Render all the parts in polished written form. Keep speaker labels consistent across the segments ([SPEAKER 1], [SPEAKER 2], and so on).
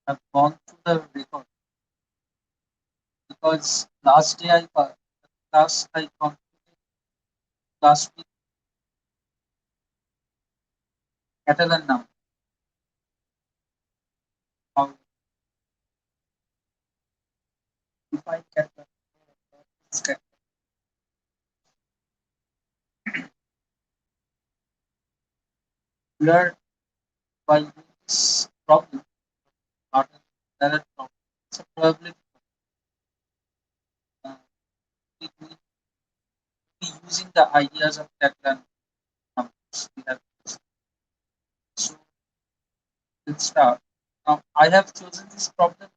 [SPEAKER 1] I've gone through the record because last day I completed last week Catalan now. How define Catalan? It's learn by this problem, not a valid problem. It's a probability. Uh, we will be using the ideas of Catalan numbers. We have used. So let's start. I have chosen this problem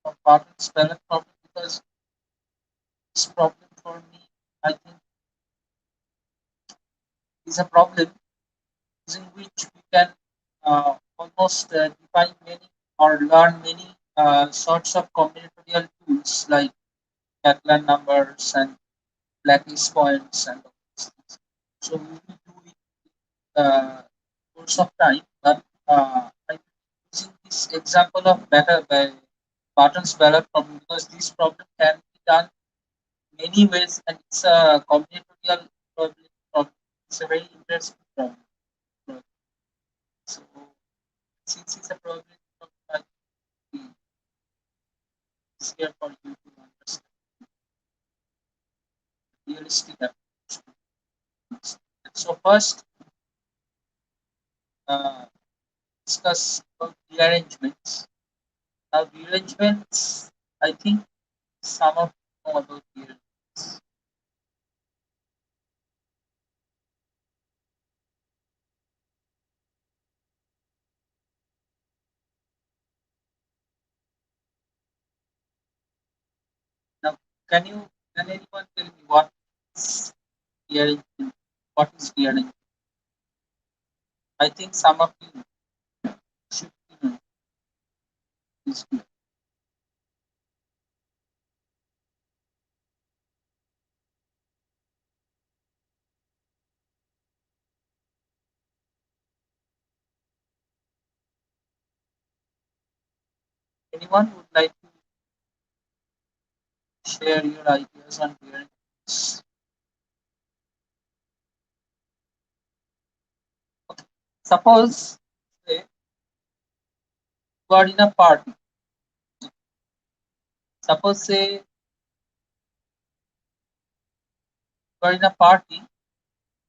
[SPEAKER 1] for Barton's valid problem because this problem for me, I think, is a problem using which we can almost define many or learn many sorts of combinatorial tools like Catalan numbers and blacklist points and all these things. So we will do it course of time, but I'm using this example of better by Barton's ballot problem because this problem can be done many ways and it's a combinatorial problem. It's a very interesting problem. So since it's a probability problem, I think it's easier for you to understand realistic approach. So first, uh, discuss about rearrangements. Now rearrangements, I think some of you know about rearrangements. Now can anyone tell me what is rearrangement? What is rearrangement? I think some of you should know this. Anyone would like to share your ideas on rearrangements? Suppose say you are in a party. Suppose say you are in a party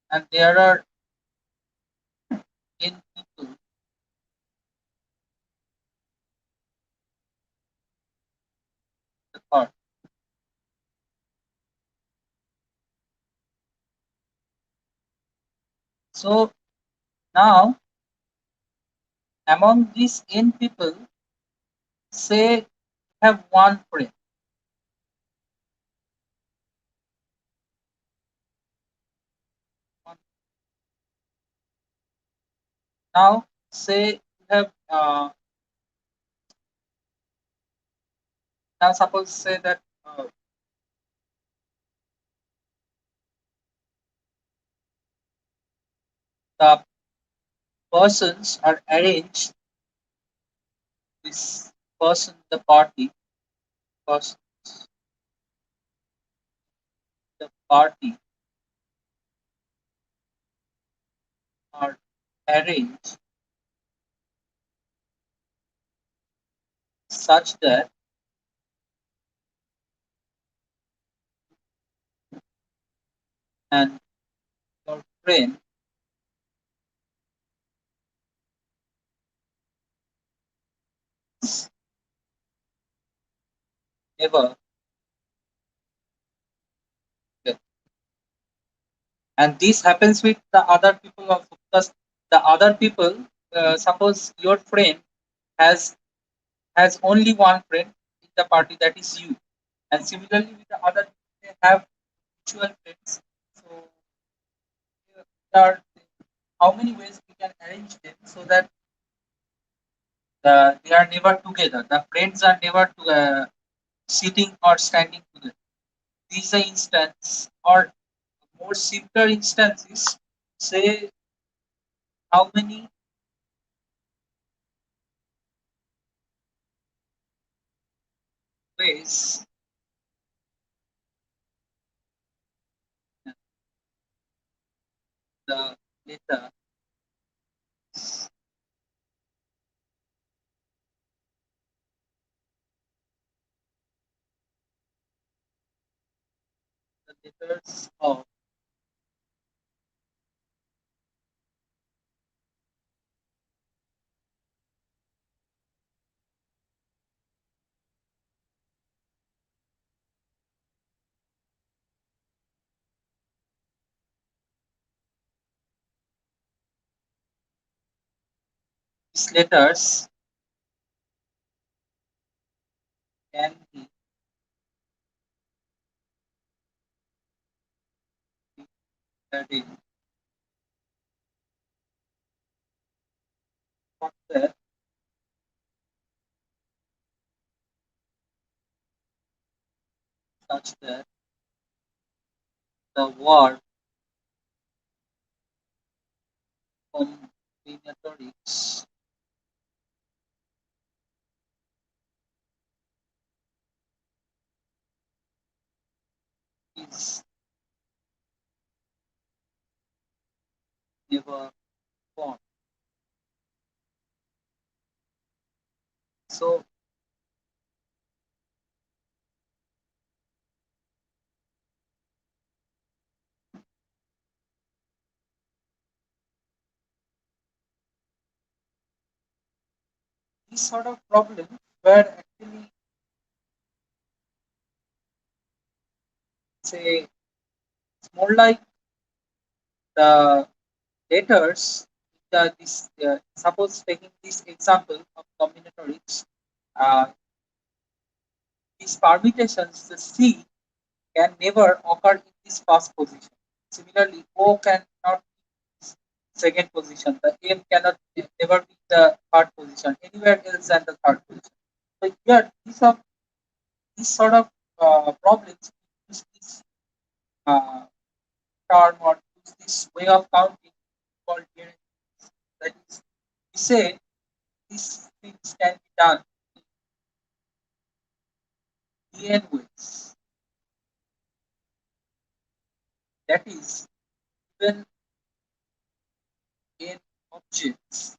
[SPEAKER 1] and there are 10 people in the party. So now among these 10 people, say you have one friend. Now say you have now suppose say that the persons are arranged. This person, the party, persons, the party are arranged such that and your friend never get. And this happens with the other people also because the other people, suppose your friend has has only one friend in the party, that is you, and similarly with the other people they have mutual friends. So there are how many ways we can arrange them so that they are never together, the friends are never sitting or standing together. These are instance or more simpler instances. Say how many ways the letter the letters of these letters can be studied that such that the word combinatorics is never formed. So these sort of problems were actually say it's more like the letters this suppose taking this example of combinatorics, uh, these permutations the C can never occur in this first position. Similarly, O cannot be second position. The M cannot never be the third position anywhere else than the third position. So here, these sort of problems use this uh, term or use this way of counting called Derangements. That is, we say these things can be done in n ways. That is, even in objects,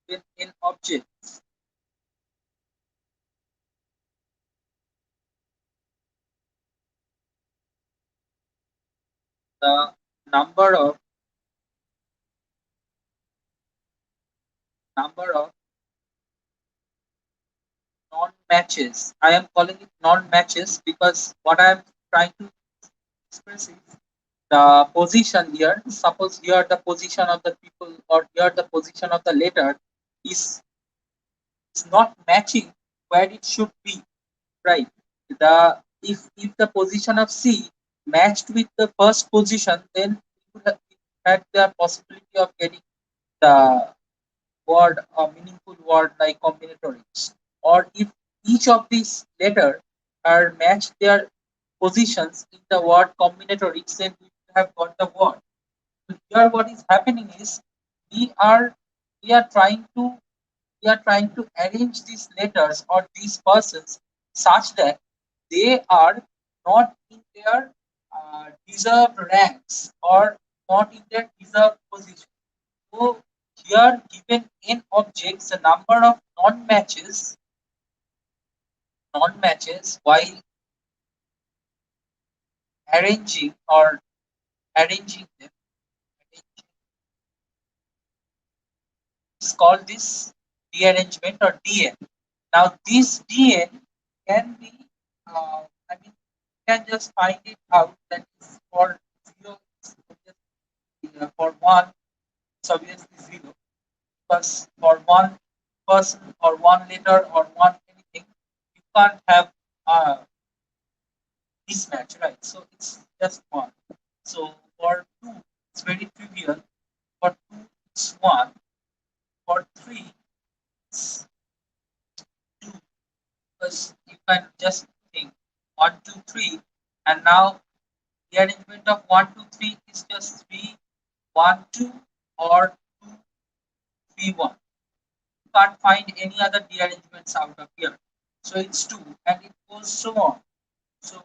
[SPEAKER 1] even in objects, the number of number of non-matches. I am calling it non-matches because what I am trying to express is the position here. Suppose here the position of the people or here the position of the letter is not matching where it should be. Right. If the position of C matched with the first position, then we had the possibility of getting the word a meaningful word like combinatorics. Or if each of these letters are matched their positions in the word combinatorics, then we have got the word. So here what is happening is we are we are trying to we are trying to arrange these letters or these persons such that they are not in their deserved ranks or not in their deserved position. So here given n objects, the number of non-matches while arranging or arranging them is called this rearrangement or DN. Now this DN can be I mean you can just find it out that is for zero for one it's obviously zero because for one person or one letter or one anything you can't have uh, mismatch, right? So it's just one. So for two, it's very trivial. For two, it's one. For three, it's two. Because you can just think one, two, three, and now the arrangement of 1, 2, 3 is just 3, 1, 2 or 2, 3, 1. You can't find any other dearrangements out of here. So it's 2 and it goes so on. So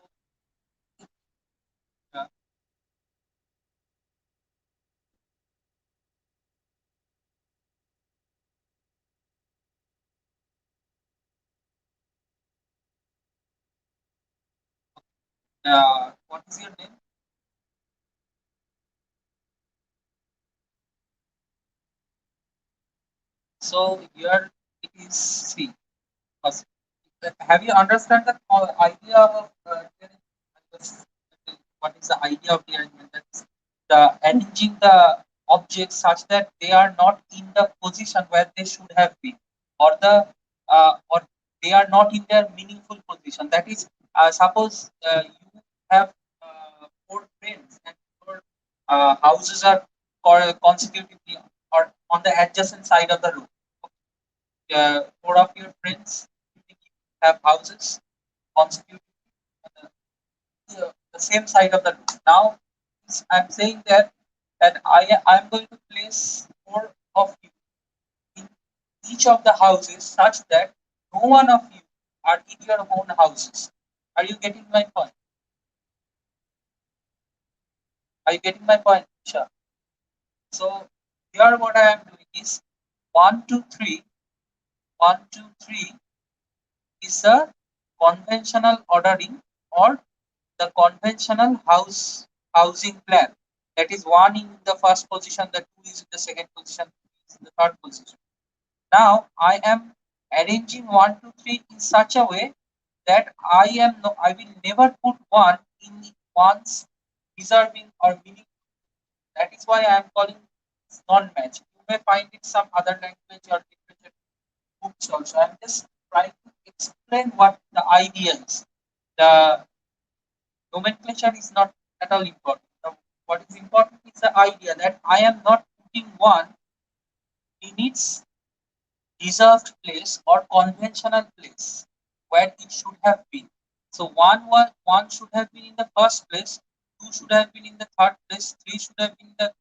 [SPEAKER 1] uh, what is your name? So here it is 3. Have you understand the idea of what is the idea of the arrangement? That's the arranging the objects such that they are not in the position where they should have been, or they are not in their meaningful position. That is, suppose you have 4 friends and your houses are consecutively or on the adjacent side of the room. 4 of your friends have houses consecutively on the same side of the room. Now, I'm saying that I'm going to place 4 of you in each of the houses such that no one of you are in your own houses. Are you getting my point? Are you getting my point, Isha? So here what I am doing is 1, 2, 3, 1, 2, 3 is a conventional ordering or the conventional housing plan. That is 1 in the first position, the 2 is in the second position, 3 is in the third position. Now I am arranging 1, 2, 3 in such a way that I will never put 1 in one's deserving or meaning. That is why I am calling this non-match. You may find it some other language or literature books also. I am just trying to explain what the idea is. The nomenclature is not at all important. What is important is the idea that I am not putting 1 in its reserved place or conventional place where it should have been. So one should have been in the first place, 2 should have been in the third place, 3 should have been in the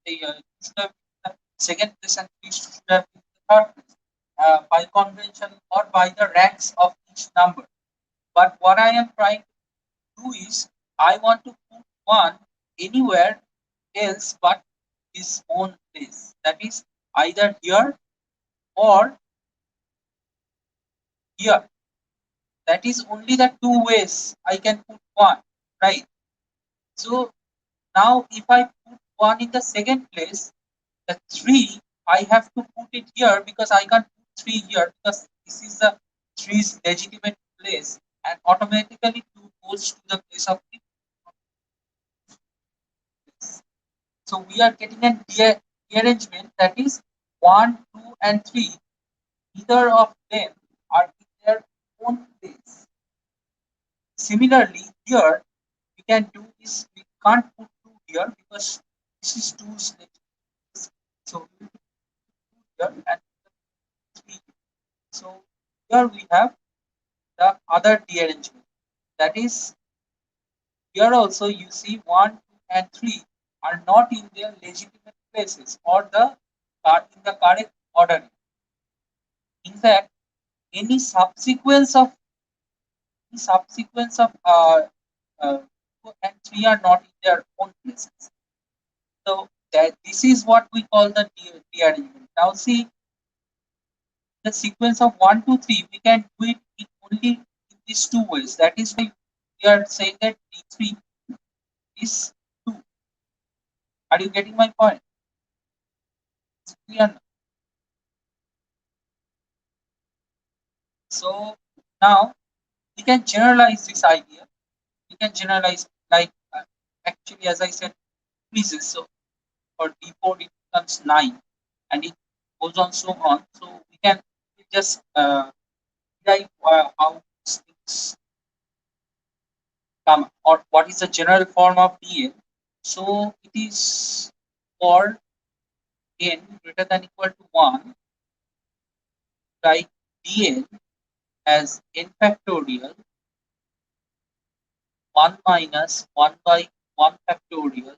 [SPEAKER 1] should have been in the second place, and 3 should have been in the third place by convention or by the ranks of each number. But what I am trying to do is I want to put 1 anywhere else but his own place. That is either here or here. That is only the 2 ways I can put 1, right? So now if I put 1 in the second place, the 3 I have to put it here because I can't put 3 here because this is the 3's legitimate place, and automatically 2 goes to the place of 3. So we are getting a rearrangement that is 1, 2 and 3. Either of them are in their own place. Similarly, here we can do is we can't put 2 here because this is 2's legitimate. So we will put 2 here and 3 here. So here we have the other rearrangement. That is, here also you see 1, 2 and 3 are not in their legitimate places or the are in the correct ordering. In fact, any subsequence of uh, 2 and 3 are not in their own places. So that this is what we call the rearrangement. Now see the sequence of 1, 2, 3, we can do it in only in these 2 ways. That is why we are saying that D3 is 2. Are you getting my point? It's clear now. So now we can generalize this idea. We can generalize like actually as I said increases. So for D4 it becomes 9 and it goes on so on. So we can just derive how these things come or what is the general form of Dn. So it is for n greater than equal to 1, write Dn as n factorial 1 minus 1 by 1 factorial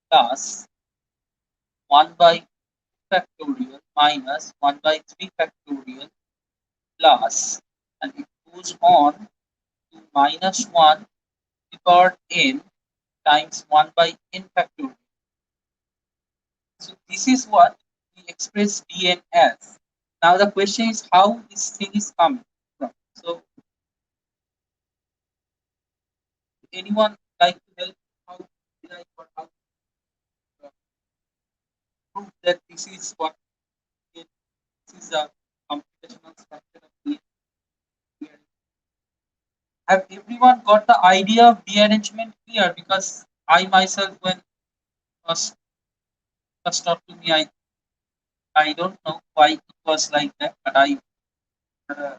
[SPEAKER 1] plus 1 by 2 factorial minus 1 by 3 factorial plus, and it goes on to minus 1 to the power n times 1 by n factorial. So this is what we express Dn as. Now the question is how this thing is coming from. So anyone like to help how did I or how to prove that this is what this is a computational structure of the have everyone got the idea of dearrangement clear? Because I myself when first taught to me I don't know why it was like that, but uh,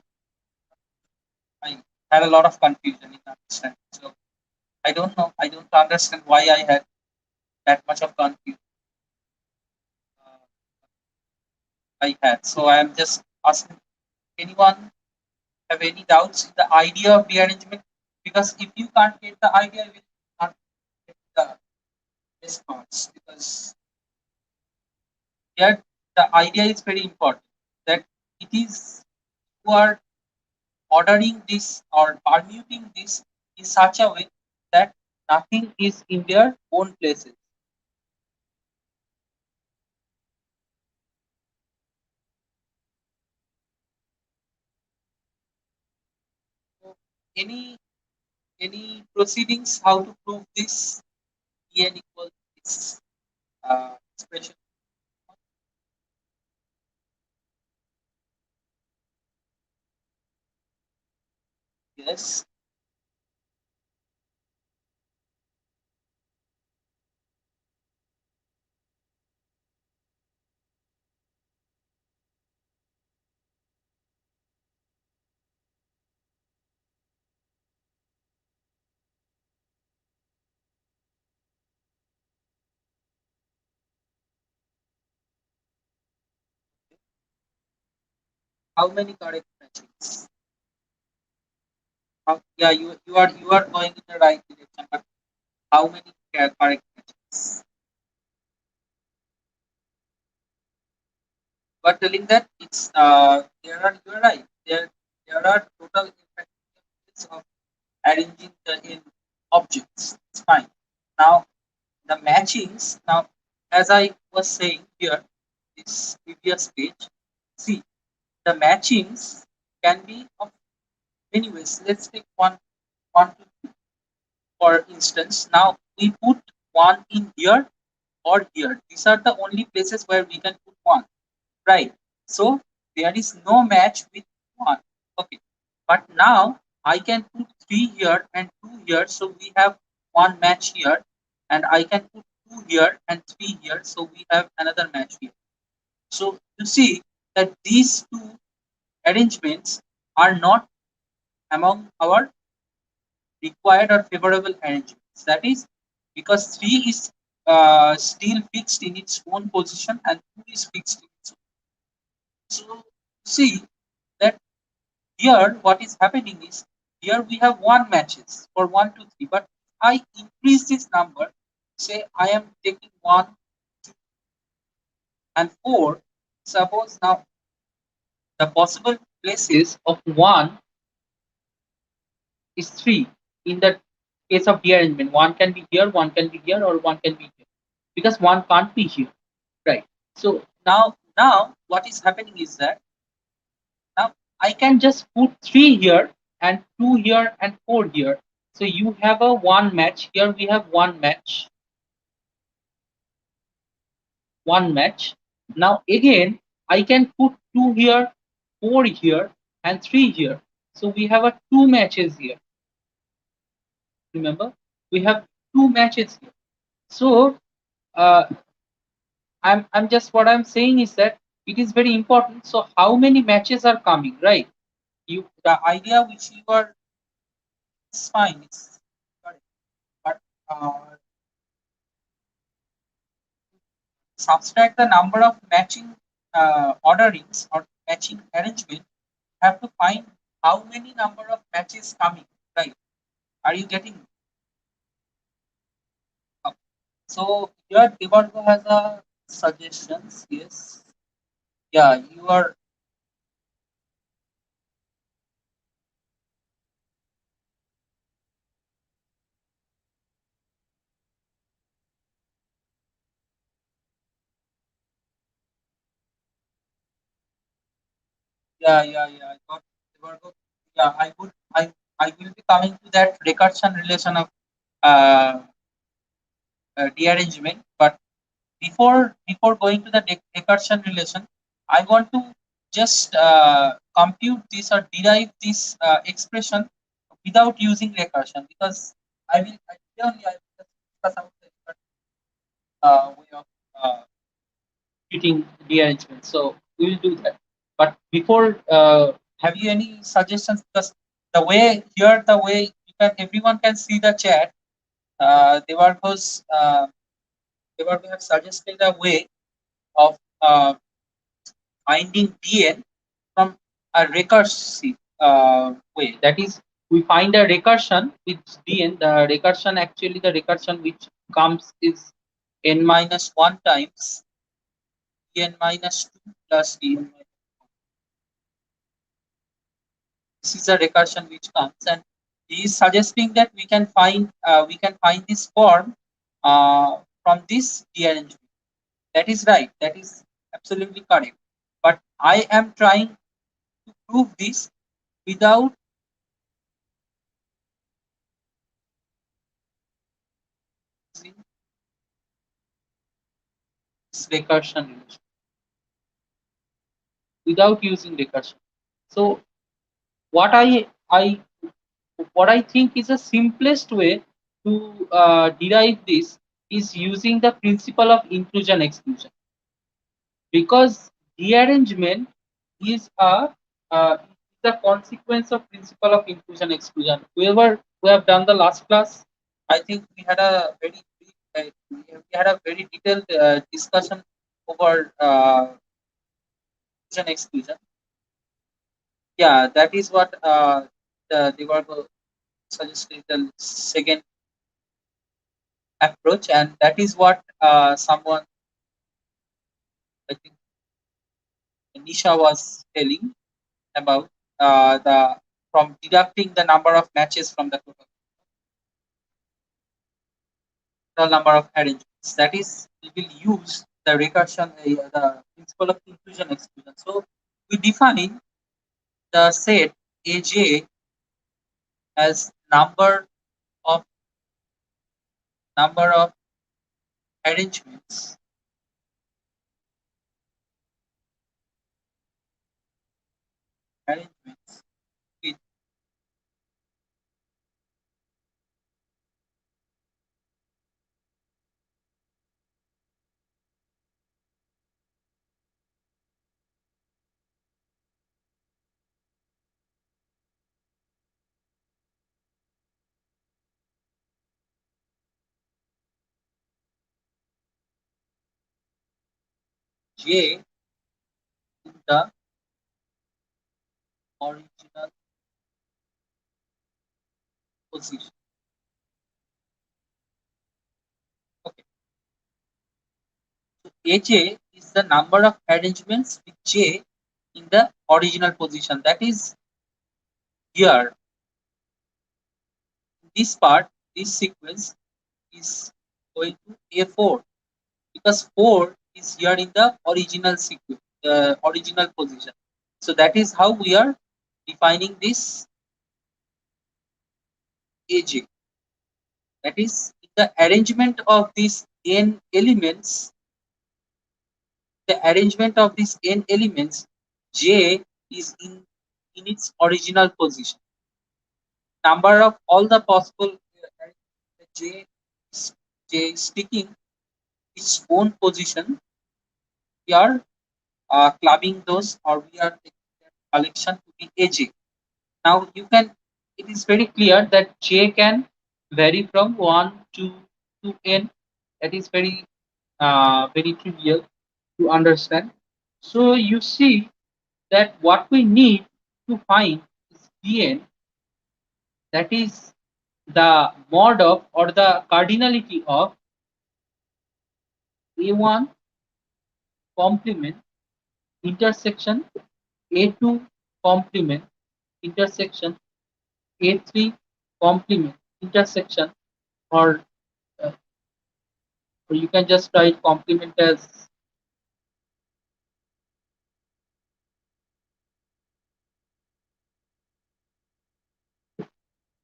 [SPEAKER 1] I had a lot of confusion in understanding. So I don't understand why I had that much of confusion uh, I had. So I am just asking anyone have any doubts in the idea of rearrangement? Because if you can't get the idea, you will not get the best parts. Because here the idea is very important that it is you are ordering this or permuting this in such a way that nothing is in their own places. So any proceedings how to prove this en equals this expression? Yes. How many correct matches? Yeah, you are going in the right direction, but how many correct matches? But telling that it's there are you're right. There are total effects of arranging the in objects. It's fine. Now the matchings. Now as I was saying here, this previous page. See the matchings can be of many ways. Let's take one for instance. Now we put one in here or here. These are the only places where we can put one. Right. So there is no match with 1. Okay. But now I can put 3 here and 2 here. So we have one match here. And I can put 2 here and 3 here. So we have another match here. So you see that these two arrangements are not among our required or favorable arrangements. That is because 3 is still fixed in its own position and 2 is fixed in its own. So see that here what is happening is here we have one matches for 1 2 3, but I increase this number, say I am taking 1 2 and 4. Suppose now the possible places of 1 is 3. In the case of dearrangement, 1 can be here, 1 can be here, or 1 can be here, because 1 can't be here, right? So now what is happening is that now I can just put 3 here and 2 here and 4 here. So you have a one match. Here we have one match. One match. Now again, I can put 2 here, 4 here, and 3 here. So we have a two matches here. Remember, we have two matches here. So uh, I'm just what I'm saying is that it is very important. So how many matches are coming, right? You the idea which you are it's fine, it's correct. But subtract the number of matching orderings or matching arrangement, have to find how many number of matches coming, right? Are you getting? So here Devargo has a suggestions. Yes. Yeah, you are. Yeah, yeah, yeah. I got Devargo. Yeah, I will be coming to that recursion relation of uh, dearrangement. But before going to the recursion relation, I want to just compute this or derive this expression without using recursion, because I will just discuss about the way of uh, computing dearrangement. So we will do that. But before, have you any suggestions? Because the way you can everyone can see the chat. They were have suggested a way of finding dn from a recursive way. That is, we find a recursion with dn. The recursion, actually, the recursion which comes is n minus 1 times dn minus 2 plus dn minus. This is a recursion which comes, and he is suggesting that we can find this form from this dearrangement. That is right. That is absolutely correct. But I am trying to prove this without using this recursion relation, without using recursion. So what I what I think is the simplest way to derive this is using the principle of inclusion exclusion, because dearrangement is a the consequence of principle of inclusion exclusion. Whoever who have done the last class, I think we had a we had a very detailed discussion over inclusion exclusion. Yeah, that is what they were suggesting, the second approach, and that is what someone, I think Nisha, was telling about the from deducting the number of matches from the total number of arrangements. That is, we will use the recursion, the principle of inclusion exclusion. So we define the set AJ as number of arrangements arrangements with J in the original position. Okay. AJ is the number of arrangements with J in the original position. That is, here, this part, this sequence is going to A4, because 4 is here in the original sequence, original position. So that is how we are defining this AJ. That is, in the arrangement of these n elements, the arrangement of these n elements, J is in its original position. Number of all the possible J J is taking its own position. We are clubbing those, or we are taking that collection to be AJ. Now you can. It is very clear that J can vary from 1 to n. That is very trivial to understand. So you see that what we need to find is Dn, that is the mod of, or the cardinality of, A1 complement intersection A2 complement intersection A3 complement intersection, or uh, you can just write complement as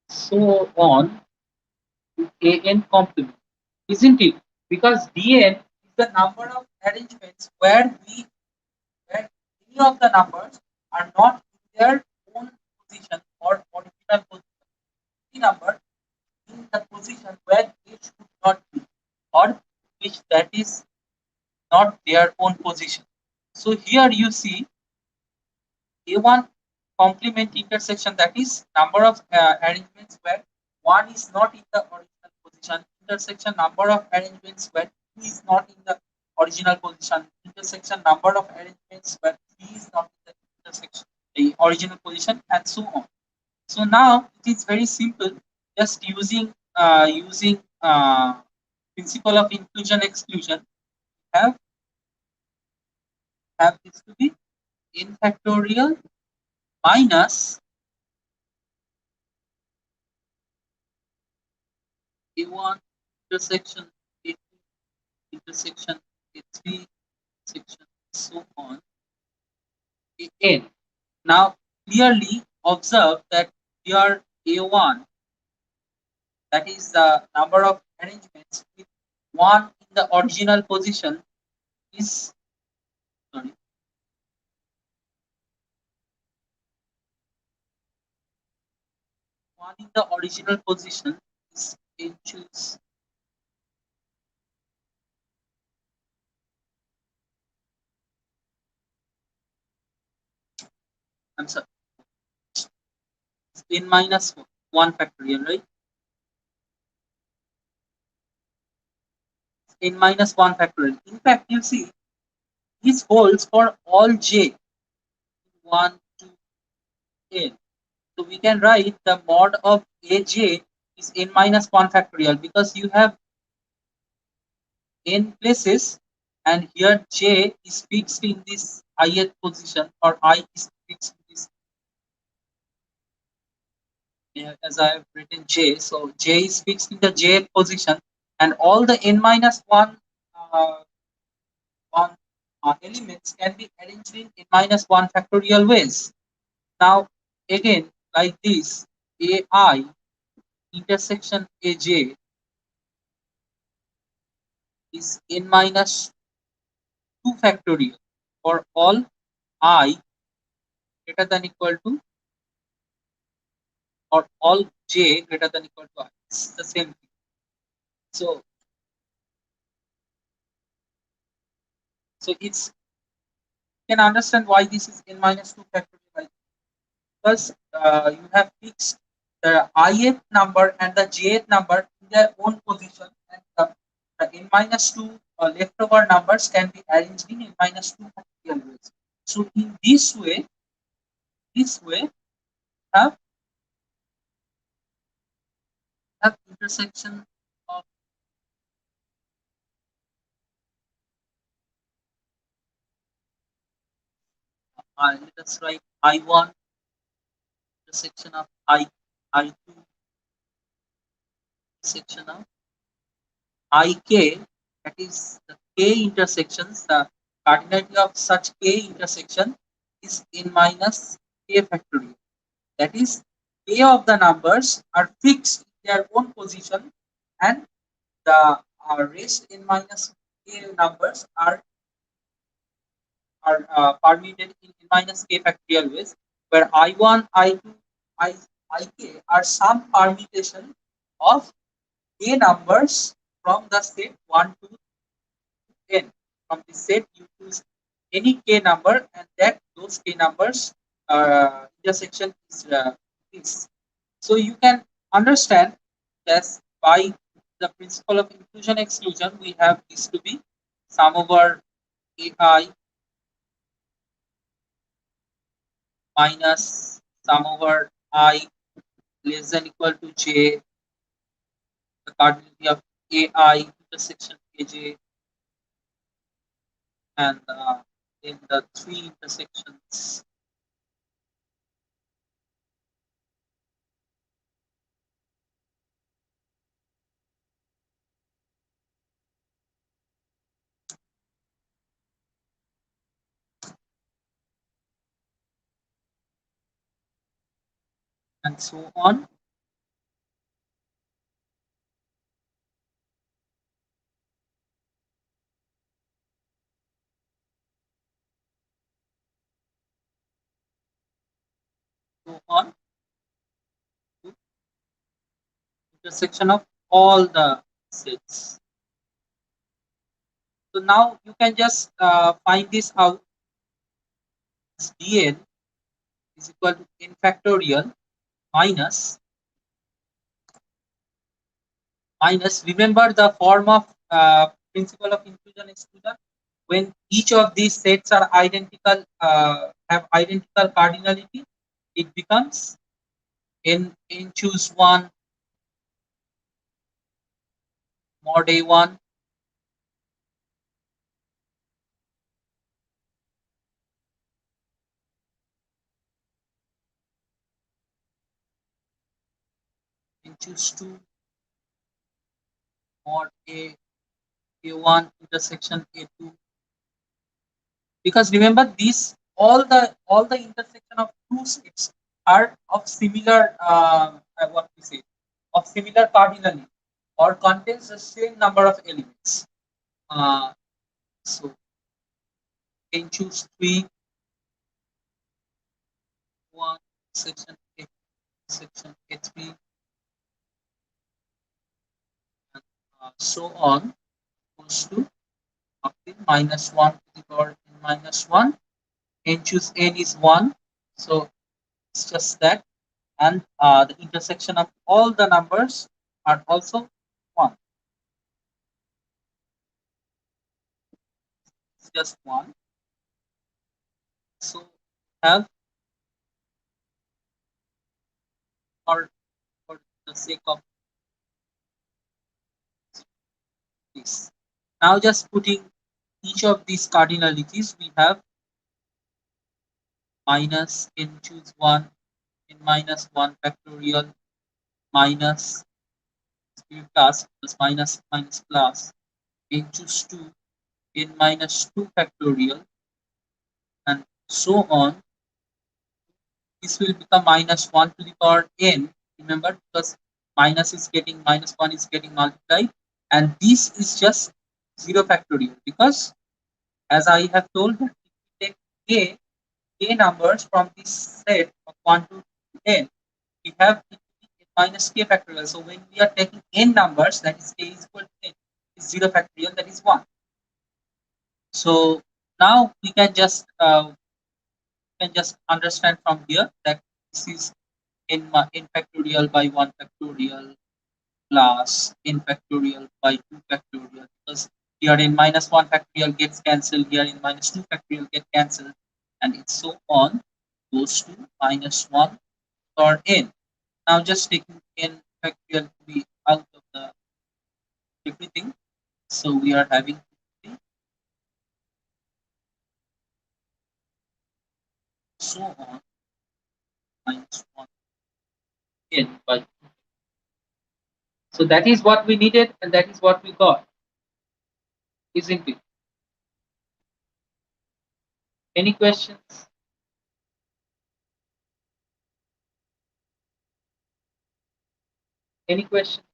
[SPEAKER 1] so on to AN complement, isn't it? Because Dn is the number of arrangements where any of the numbers are not in their own position or original position. Any number in the position where it should not be, or which that is not their own position. So here you see A1 complement intersection, that is number of arrangements where one is not in the original position, intersection number of arrangements where two is not in the original position, intersection number of arrangements where three is not in the intersection, the original position, and so on. So now it is very simple, just using principle of inclusion exclusion. Have have this to be n factorial minus A1 intersection A2 intersection A3 intersection so on AN. Now clearly observe that here A1, that is the number of arrangements with one in the original position, is sorry, one in the original position is n choose. I'm sorry, n minus 1 factorial, right? N minus 1 factorial. In fact, you see this holds for all j 1 to n. So we can write the mod of aj is n minus 1 factorial, because you have n places and here j is fixed in this ith position, or I is fixed in this, as I have written j. So j is fixed in the jth position, and all the n minus 1 on elements can be arranged in n minus 1 factorial ways. Now again, like this, ai intersection aj is n minus 2 factorial for all I greater than equal to, or all j greater than equal to I. It's the same thing. So it's, you can understand why this is n minus 2 factorial, right? Because you have fixed the ith number and the jth number in their own position, and the n minus 2 leftover numbers can be arranged in n minus 2 factorial ways. So in this way have intersection of let us write I1 intersection of I2 intersection of IK, that is the K intersections, the cardinality of such K intersection is n minus K factorial. That is, K of the numbers are fixed in their own position, and the rest n minus K numbers are permitted in n minus K factorial ways, where I1, I2, IK are some permutation of K numbers from the set 1 to n. From the set you choose any k number, and that those k numbers intersection is. So you can understand that by the principle of inclusion exclusion, we have this to be sum over ai minus sum over I less than equal to j, the cardinality of ai intersection aj and in the three intersections, and so on. So on to intersection of all the sets. So now you can just find this out. Dn is equal to n factorial minus remember the form of principle of inclusion exclusion. When each of these sets are identical, have identical cardinality, it becomes n choose 1 mod a1 n choose 2 mod a1 intersection a2. Because remember, these all the intersection of two sets are of similar what we say, of similar cardinality, or contains the same number of elements. So can choose 3 1 section a, section a3, and so on, goes to up to minus 1 to the power n minus 1. N choose n is 1, so it's just that, and the intersection of all the numbers are also 1. It's just 1. So have, or for the sake of this, now just putting each of these cardinalities, we have minus n choose 1 n minus 1 factorial minus plus plus minus minus plus n choose 2 n minus 2 factorial, and so on. This will become minus 1 to the power n. Remember, because minus is getting minus 1 is getting multiplied, and this is just 0 factorial, because as I have told that if we take k numbers from this set of 1 to n, we have minus k factorial. So when we are taking n numbers, that is k is equal to n, is 0 factorial, that is 1. So now we can just understand from here that this is n factorial by 1 factorial plus n factorial by 2 factorial, because here in minus 1 factorial gets cancelled, here in minus 2 factorial get cancelled, and it's so on, goes to minus 1 for n. Now just taking n factorial to be out of the everything, so we are having so on minus 1 n by 2. So that is what we needed, and that is what we got, isn't it? Any questions? Any questions?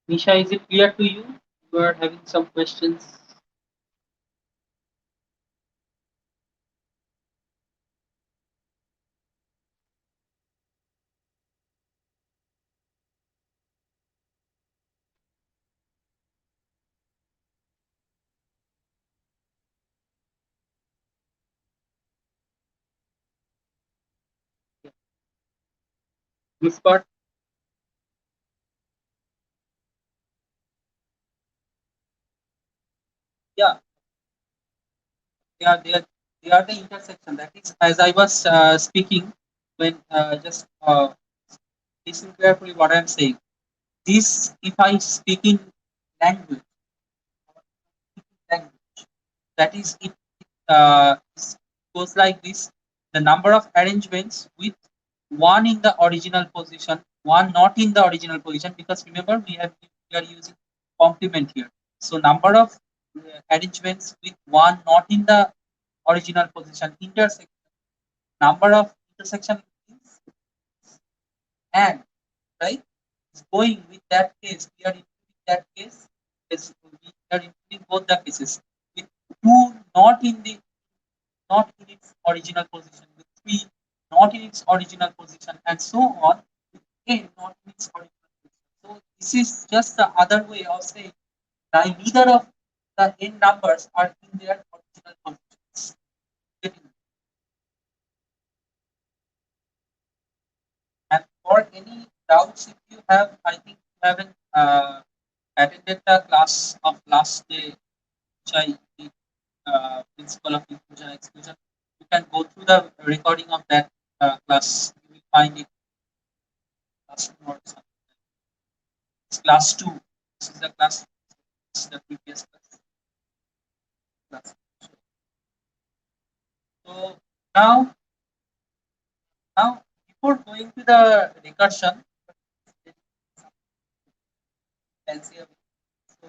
[SPEAKER 1] Nisha, is it clear to you? You are having some questions. this part. Yeah, they are the intersection. That is, as I was speaking, when just listen carefully what I am saying. This, if I speak in language, language that is, it goes like this: the number of arrangements with one in the original position, one not in the original position, because remember we are using complement here. So number of arrangements with one not in the original position, intersection, number of intersection is, and right, is going with that case. We are including that case. Yes, we are including both the cases with two not in the not in its original position, with three not in its original position, and so on, with n not in its original position. So this is just the other way of saying that neither of the n numbers are in their original positions. And for any doubts, if you have, I think you haven't attended the class of last day, which I did, principle of inclusion and exclusion. You can go through the recording of that class. You will find it class 2 or something. It's class 2. This is the class. This is the previous class. So now, now before going to the recursion, LCM. So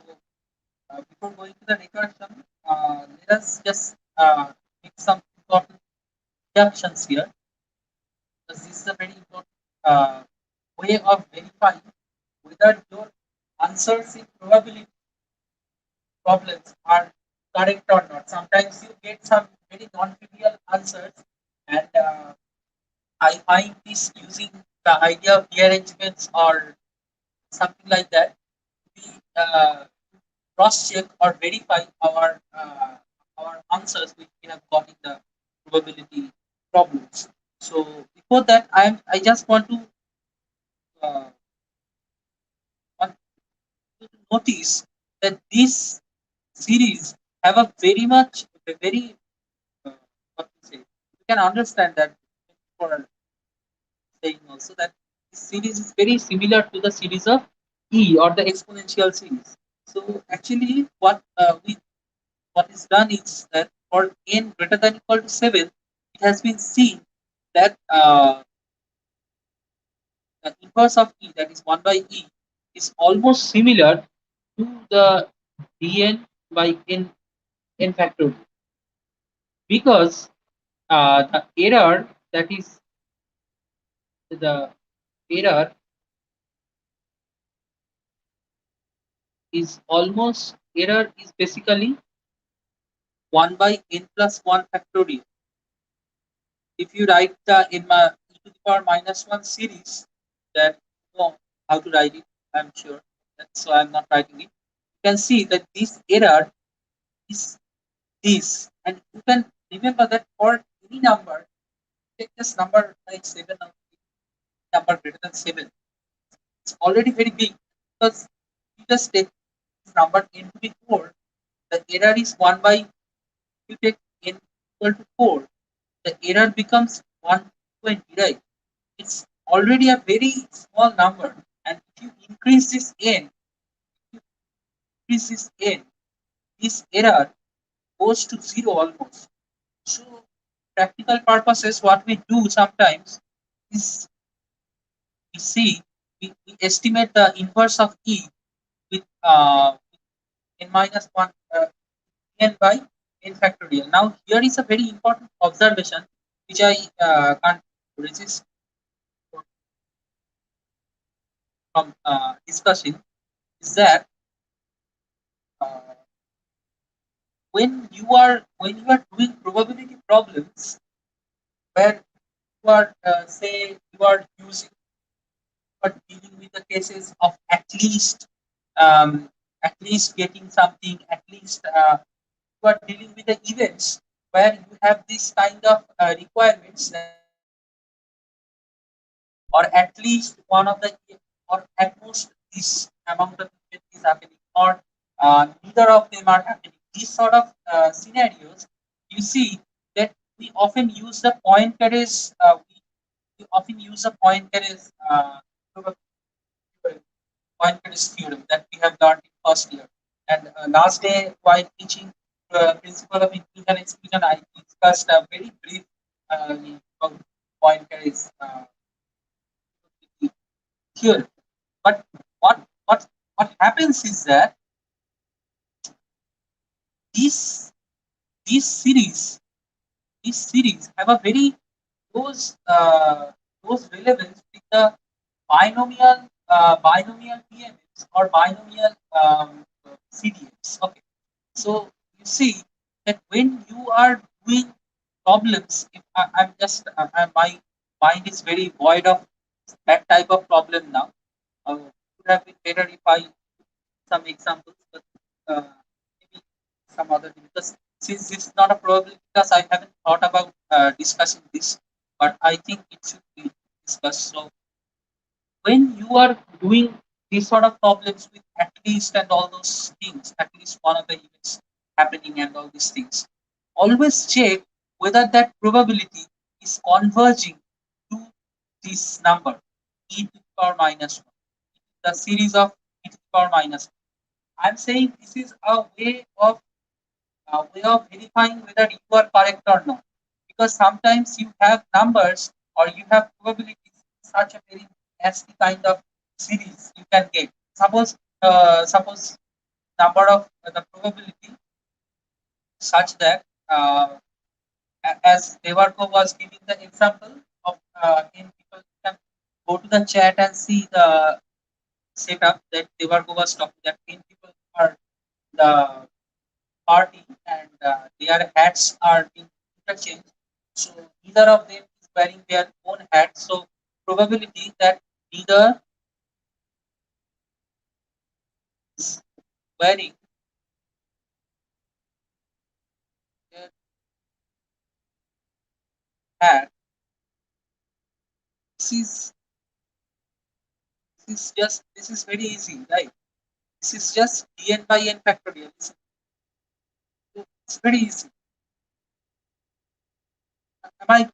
[SPEAKER 1] before going to the recursion, let us just make some important deductions here, because this is a very important way of verifying whether your answers in probability problems are correct or not. Sometimes you get some very non-trivial answers, and I find this using the idea of derangements or something like that. We cross-check or verify our answers which we have got in the probability problems. So before that, I just uh, want to notice that this series have a very much a very what to say. You can understand that for saying also that this series is very similar to the series of E or the exponential series. So actually, what is done is that for n greater than equal to 7, it has been seen that the inverse of E, that is 1 by E, is almost similar to the dn by n factorial, because the error, that is the error is basically 1 by n plus 1 factorial. If you write the in my e to the power minus 1 series, that you know how to write it, I'm sure. So I'm not writing it. You can see that this error is this, and you can remember that for any number, take this number like 7, number greater than 7, it's already very big, because you just take this number n to the 4, the error is 1 by, you take n equal to 4, the error becomes 120, right? It's already a very small number, and if you increase this n, this error goes to zero almost. So practical purposes, what we do sometimes is we see, we estimate the inverse of E with n minus 1 n by n factorial. Now here is a very important observation which I can't resist from discussing, is that uh, when you are doing probability problems where you are say you are using, or dealing with the cases of um, at least getting something, at least you are dealing with the events where you have this kind of requirements that or at least one of the, or at most this amount of event is happening, or neither of them are happening. These sort of scenarios, you see that we often use the Poincaré's we often use the Poincaré's theorem that we have learned in first year. And last day, while teaching principle of inclusion and exclusion, I discussed a very brief about Poincaré's theorem. But what what what happens is that these these series these series have a very close relevance with the binomial PMS or binomial CDMs. Okay, so you see that when you are doing problems, if I'm just my mind is very void of that type of problem now. It would have been better if I some examples, but maybe some other thing. Because since it's not a probability class, I haven't thought about discussing this, but I think it should be discussed. So when you are doing these sort of problems with at least and all those things, at least one of the events happening and all these things, always check whether that probability is converging to this number, e to the power minus 1, the series of e to the power minus 1. I'm saying this is a way of verifying whether you are correct or not. Because sometimes you have numbers or you have probabilities in such a very nasty kind of series you can get. Suppose number of the probability such that as Devarko was giving the example of 10 people, you can go to the chat and see the setup that Devarko was talking, that 10 people are the party and their hats are being interchanged. So neither of them is wearing their own hat. So probability that neither is wearing their hat. This is this is very easy, right? This is just dn by n factorial. It's very easy. Am I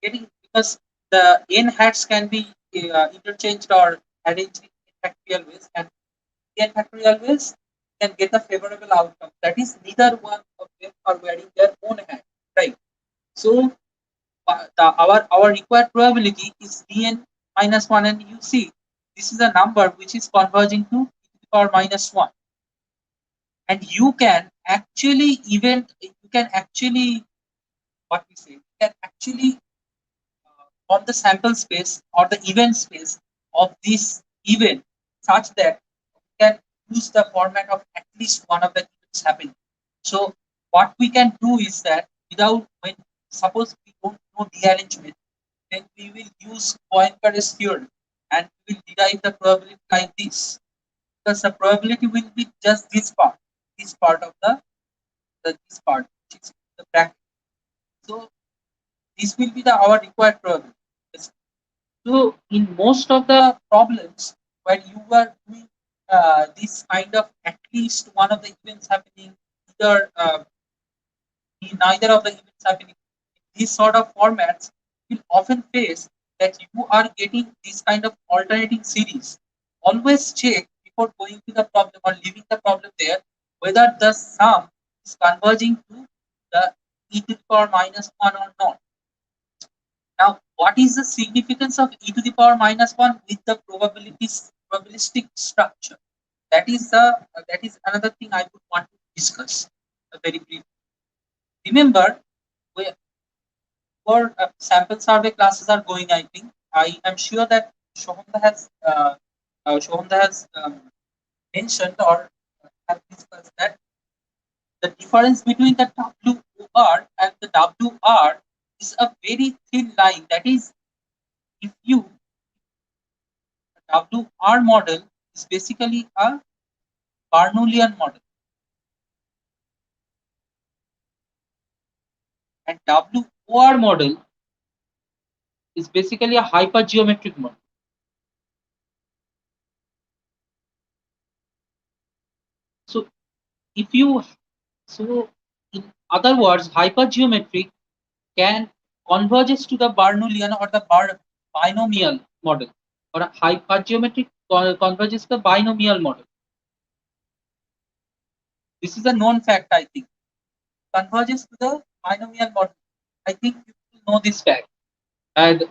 [SPEAKER 1] getting, because the n hats can be interchanged or arranged in factorial ways, and n factorial ways can get a favorable outcome. That is, neither one of them are wearing their own hat, right? So our required probability is dn minus 1, and you see this is a number which is converging to e to the power minus 1, and you can actually what we say, you can actually on the sample space or the event space of this event such that we can use the format of at least one of the events happening. So what we can do is that without, when suppose we don't know the arrangement, then we will use Poincaré's theorem and we will derive the probability like this, because the probability will be just this part of the this part, which is the bracket. So this will be the our required probability. So in most of the problems where you are doing this kind of at least one of the events happening, either neither of the events happening, in these sort of formats, you will often face that you are getting this kind of alternating series. Always check before going to the problem or leaving the problem there whether the sum is converging to the e to the power minus 1 or not. Now, what is the significance of e to the power minus 1 with the probabilistic structure? That is another thing I would want to discuss very briefly. Remember, where for sample survey classes are going, I think I am sure that Shohanda has mentioned or have discussed that the difference between the WR and the WR is a very thin line. That is, if you WR model is basically a Bernoullian model, and WOR model is basically a hypergeometric model. So if you so in other words, hypergeometric can converges to the Bernoullian or the binomial model, or a hypergeometric converges to the binomial model. This is a known fact, I think. Converges to the binomial model. I think you know this fact. And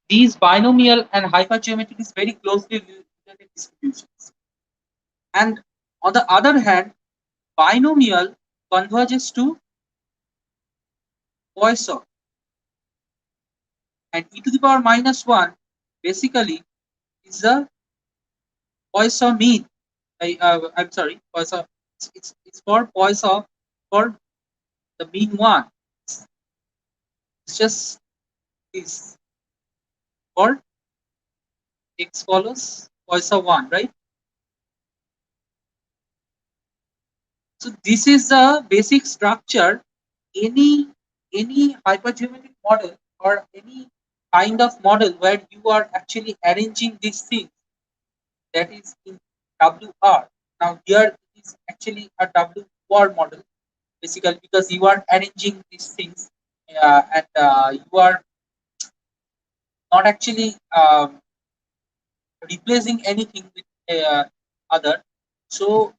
[SPEAKER 1] these binomial and hypergeometric is very closely related distributions. And on the other hand, binomial converges to Poisson. And e to the power minus 1 basically is the Poisson mean. I'm sorry, Poisson. It's for Poisson for the mean one. It's just this for x follows Poisson 1, right? So this is the basic structure. Any hypergeometric model or any kind of model where you are actually arranging these things, that is in WR. Now here it is actually a WR model basically, because you are arranging these things and you are not actually replacing anything with other. So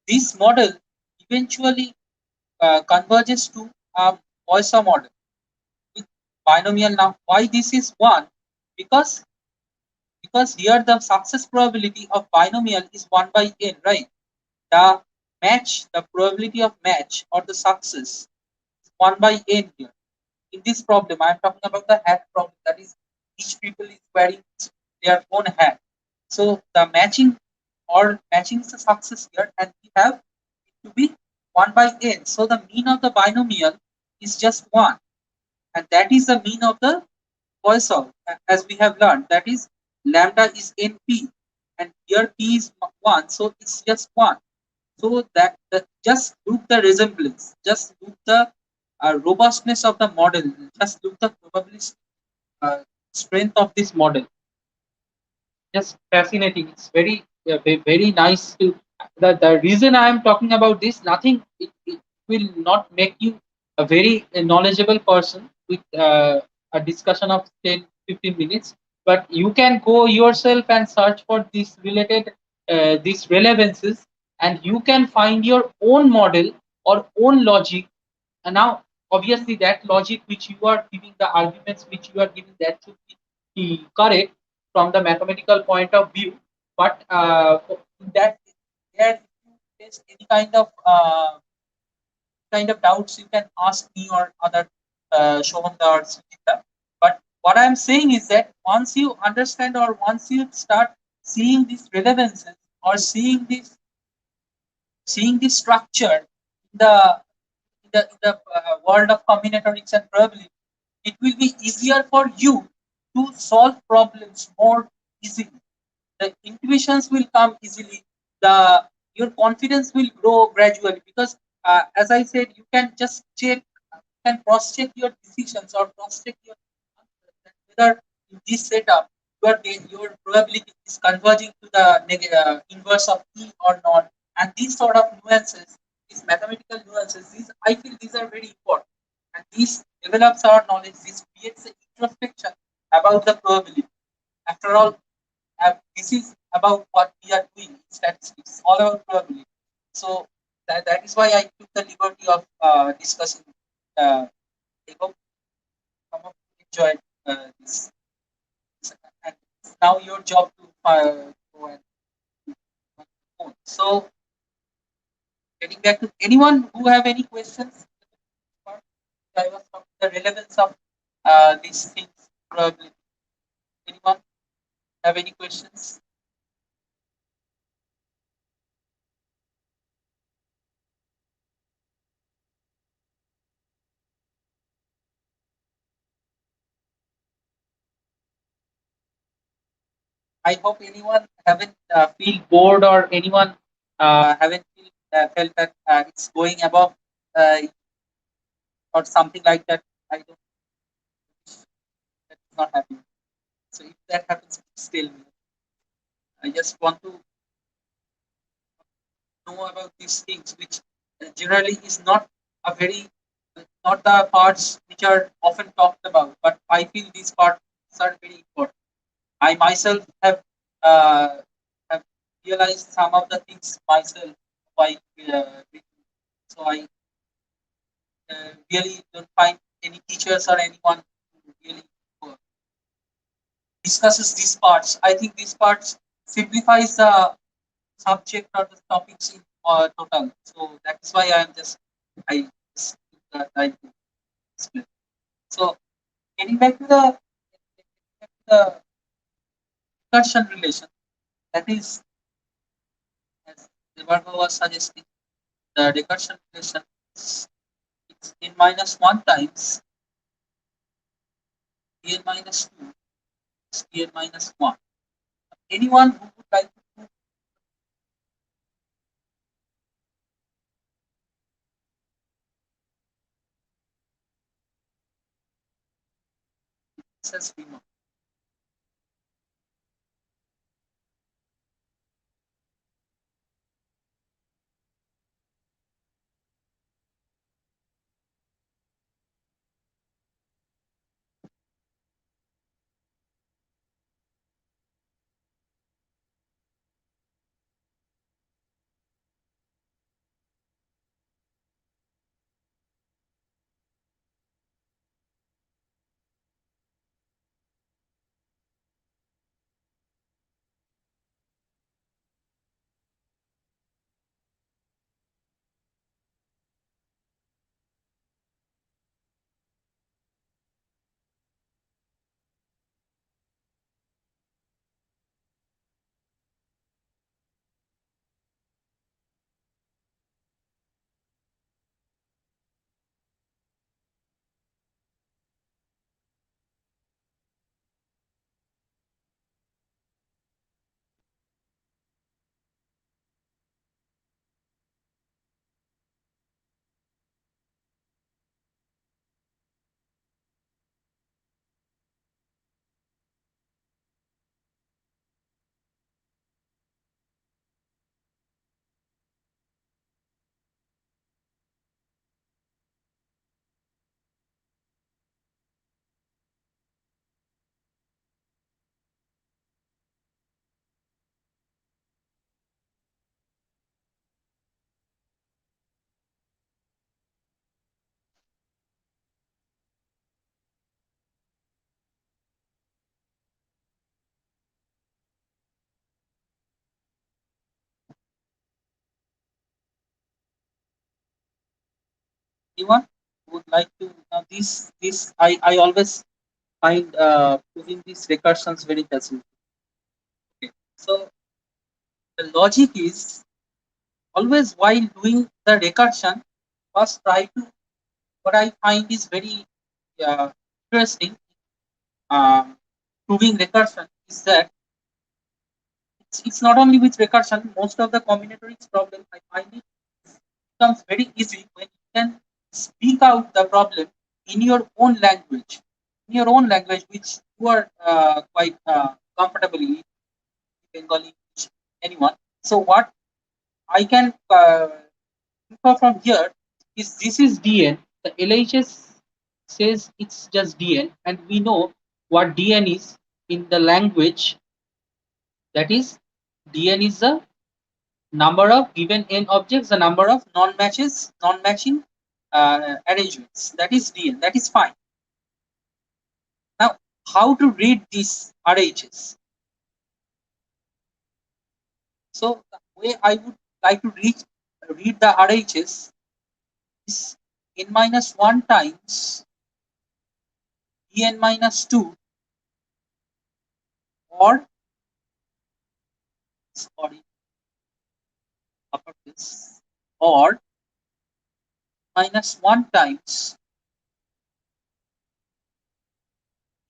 [SPEAKER 1] this model eventually converges to a Poisson model with binomial. Now why this is one? because because here the success probability of binomial is 1 by n, right? The probability of match or the success is 1 by n here. In this problem, I am talking about the hat problem, that is each people is wearing their own hat. So the matching is a success here, and we have it to be 1 by n. So the mean of the binomial is just 1, and that is the mean of the Poisson, as we have learned. That is lambda is np, and here p is 1, so it's just 1. So just look the resemblance, just look the robustness of the model, just look the probability uh, strength of this model. Just fascinating. It's very nice to. The reason I am talking about this, nothing. It will not make you a very knowledgeable person with a discussion of 10-15 minutes. But you can go yourself and search for this related these relevances, and you can find your own model or own logic. And now, obviously, that logic which you are giving, the arguments which you are giving, that should be correct from the mathematical point of view. But that there, if you face any kind of doubts, you can ask me or other Shobanda or Sujita. But what I'm saying is that once you understand, or once you start seeing these relevances, or seeing this structure in the world of combinatorics and probability, it will be easier for you to solve problems more easily. The intuitions will come easily. The Your confidence will grow gradually, because as I said, you can just check, you can cross check your decisions or cross check your answers, that whether in this setup your probability is converging to the inverse of e or not. And these sort of nuances, these mathematical nuances, these I feel these are very important, and this develops our knowledge. This creates an introspection about the probability. After all, this is about what we are doing in statistics, all about probability. So that is why I took the liberty of discussing. I hope some of you enjoyed this. And it's now your job to go and phone. So getting back to anyone who have any questions, I was talking the relevance of these things. Probably anyone have any questions? I hope anyone haven't feel bored, or anyone haven't felt that it's going above uh, or something like that. I don't not happy. So if that happens, please tell me. I just want to know about these things, which generally is not a very not the parts which are often talked about, but I feel these parts are very important. I myself uh, have realized some of the things myself by so I really don't find any teachers or anyone who really uh, discusses these parts. I think these parts simplifies the subject or the topics in total. So that's why I just try to explain. So getting back to the recursion relation, that is, as Debarba was suggesting, the recursion relation is it's n minus one times dn minus two is dn minus one. Anyone who would like to prove this as we know. Anyone who would like to now this I always find proving these recursions very fascinating. Okay. So the logic is always while doing the recursion, first try to what I find is very interesting proving recursion is that it's not only with recursion, most of the combinatorics problem I find it becomes very easy when you can speak out the problem in your own language, which you are quite comfortable in, Bengali, English, anyone. So what I can infer from here is this is DN. The LHS says it's just DN, and we know what DN is in the language. That is, DN is the number of given n objects, the number of non-matching arrangements. That is DN. That is fine. Now, how to read these RHS? So, the way I would like to read the RHS is n minus 1 times dn minus 2 or sorry uppercase or minus 1 times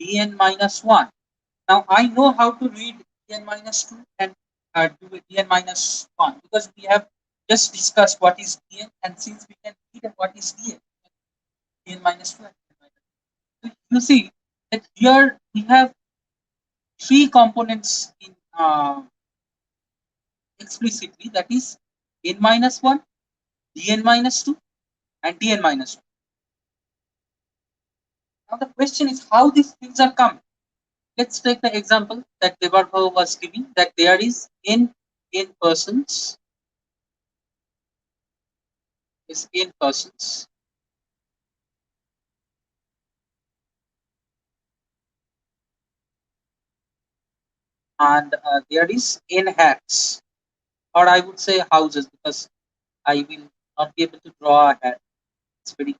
[SPEAKER 1] dn minus 1. Now I know how to read dn minus 2 and do dn minus 1 because we have just discussed what is dn, and since we can read what is dn minus 2 and dn minus 2. You see that here we have three components in explicitly, that is n minus 1, dn minus 2, and dn minus 1. Now the question is how these things are coming. Let's take the example that Bertrand was giving, that there is n persons, is n persons, and there is n hats, or I would say houses, because I will not be able to draw a hat. It's very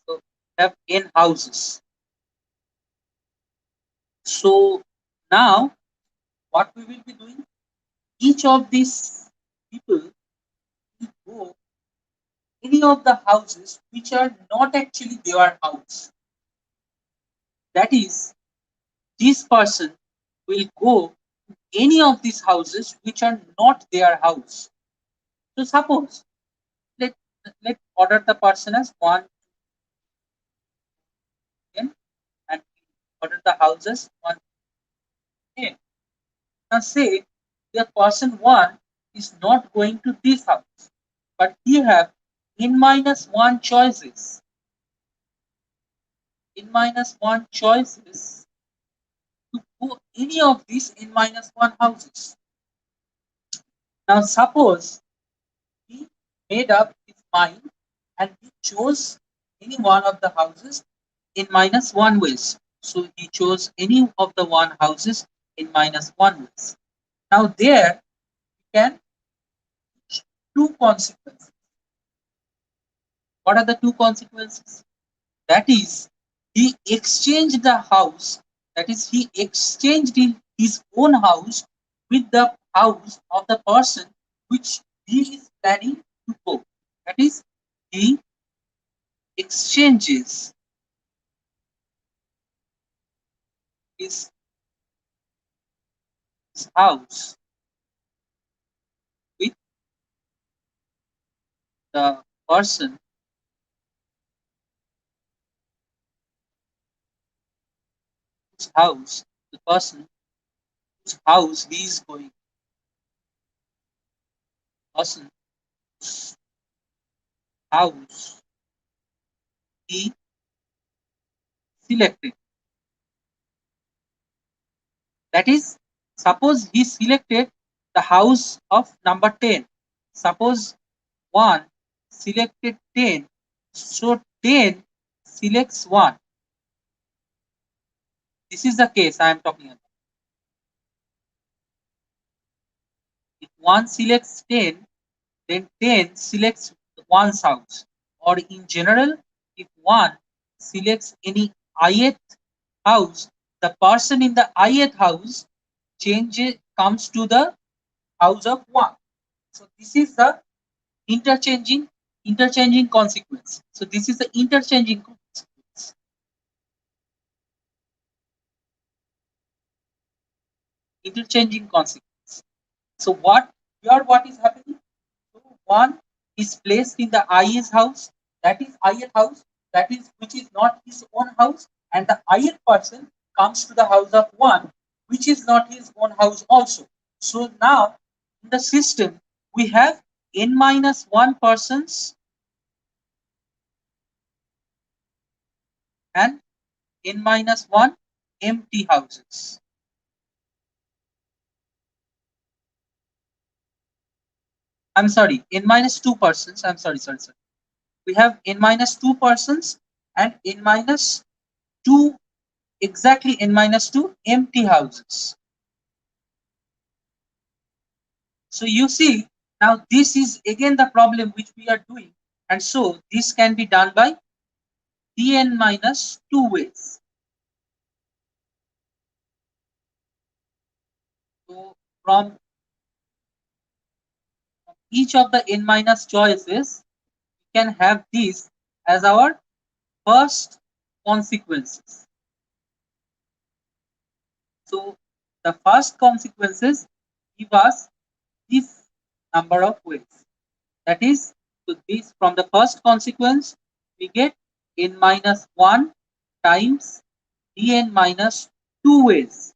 [SPEAKER 1] so we have n houses. So now what we will be doing, each of these people will go any of the houses which are not actually their house. That is, this person will go to any of these houses which are not their house. So suppose let let order the person as 1 10, and order the houses 1 10. Now say the person 1 is not going to this house, but you have n minus 1 choices. N minus 1 choices to go any of these n minus 1 houses. Now suppose he made up his mind and he chose any one of the houses in minus 1 ways. So he chose any of the one houses in minus 1 ways. Now there we can two consequences. What are the two consequences? That is, he exchanged the house, that is, he exchanged his own house with the house of the person which he is planning to go. That is, he exchanges his house with the person whose house, the person whose house he is going, person whose house he selected. That is, suppose he selected the house of number 10. Suppose 1 selected 10, so 10 selects 1. This is the case I am talking about. If 1 selects 10, then 10 selects 1's house. Or in general, if 1 selects any ith house, the person in the ith house comes to the house of 1. So this is the interchanging consequence. So this is the interchanging consequence. Interchanging consequence. So what is happening? So 1 is placed in the i's house, that is ith house, that is which is not his own house, and the ith person comes to the house of 1, which is not his own house also. So now in the system we have n minus 1 persons and n minus 1 empty houses. I'm sorry, n minus 2 persons. I'm sorry. We have n minus 2 persons and n minus 2, exactly n minus 2 empty houses. So you see, now this is again the problem which we are doing. And so this can be done by dn minus 2 ways. So from each of the n minus choices, we can have this as our first consequences. So the first consequences give us this number of ways. That is, so this from the first consequence we get n minus 1 times dn minus 2 ways.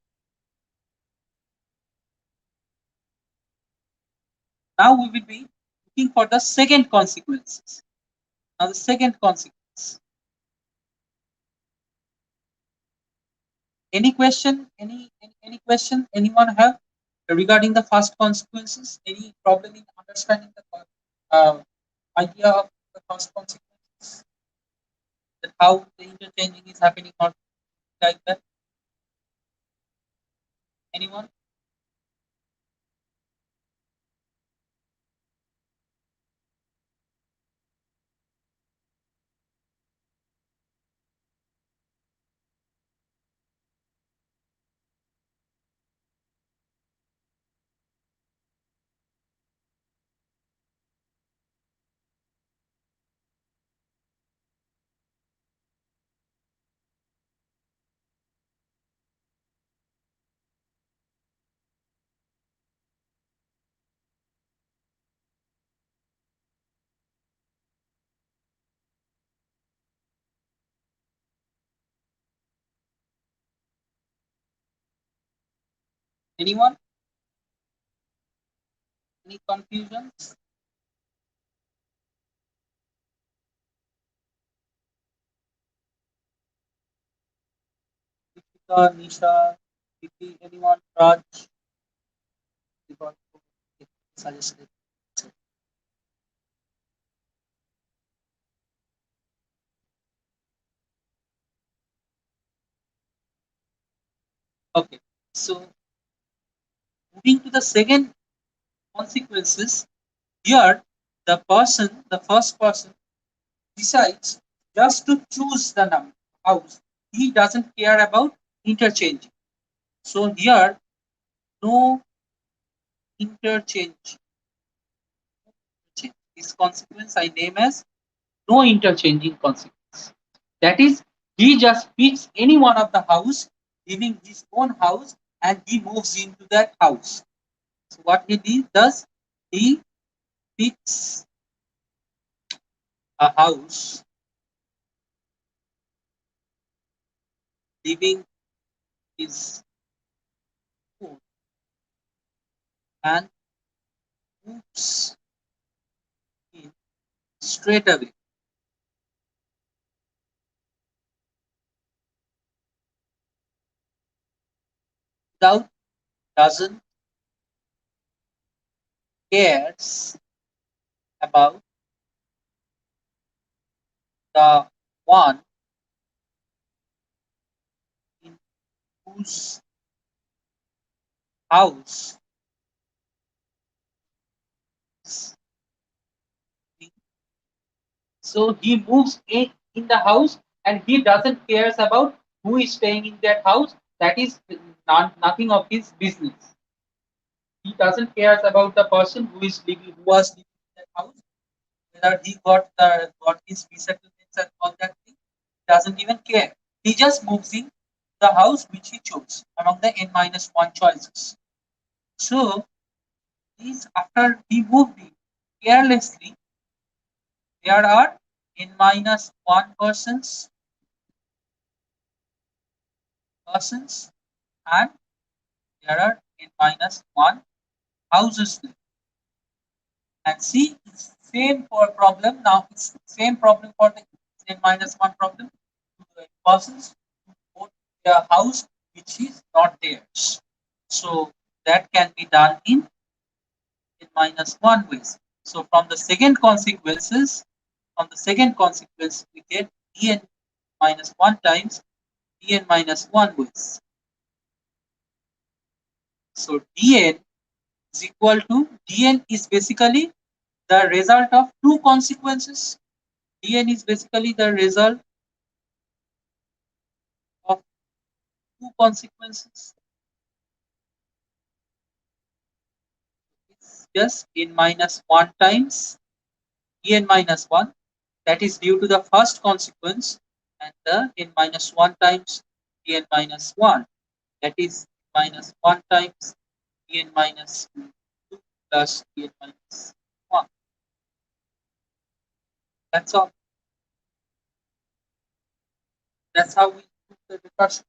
[SPEAKER 1] Now we will be looking for the second consequences. Now the second consequence. Any question? Any question? Anyone have regarding the first consequences? Any problem in understanding the idea of the first consequences? That how the interchanging is happening or like that? Anyone? Anyone? Any confusions? Deepika, Nisha, Vicky, anyone? Raj? Because suggested. Okay. So moving to the second consequences, here the first person decides just to choose the number house. He doesn't care about interchange. So here no interchange. This consequence I name as no interchanging consequence. That is, he just picks any one of the house, leaving his own house, and he moves into that house. So what he does, he picks a house, leaving his own, and moves in straight away without doesn't cares about the one in whose house is being. So he moves in the house and he doesn't cares about who is staying in that house. That is nothing of his business. He doesn't cares about the person who was living in that house, whether he got his resettlements and all that thing. He doesn't even care. He just moves in the house which he chose among the n minus one choices. So he's after he moved in carelessly, there are n minus one persons and there are n minus one houses. And see, it's same for problem. Now it's same problem for the n minus one problem. Persons who own a house which is not theirs. So that can be done in n minus one ways. So from the second consequence, we get dn minus one times dn minus one ways. So dn is equal to dn is basically the result of two consequences. Dn is basically the result of two consequences. It's just n minus 1 times en minus 1, that is due to the first consequence, and the n minus 1 times en minus 1, that is minus 1 times en minus 2 plus en minus 1. That's all. That's how we do the recursion.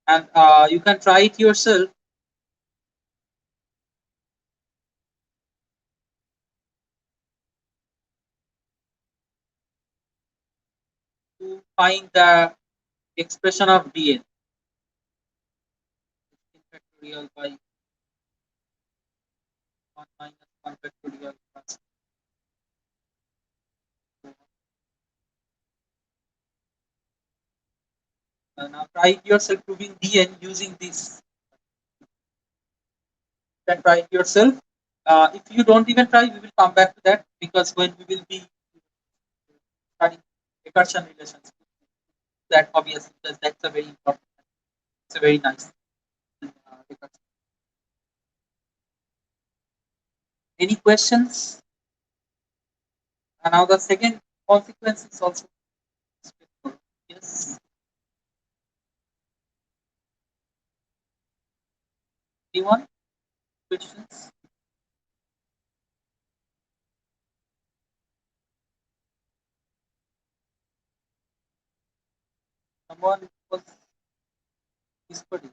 [SPEAKER 1] and you can try it yourself to find the expression of dn factorial by 1 minus 1 factorial plus 2. Now try it yourself proving dn using this. You can try it yourself. If you don't even try, we will come back to that, because when we will be studying recursion relations, that obviously, because that's a very important, it's a very nice recursion. Any questions? And now the second consequence is also straightforward. Yes. Anyone? Questions? Someone was whispering.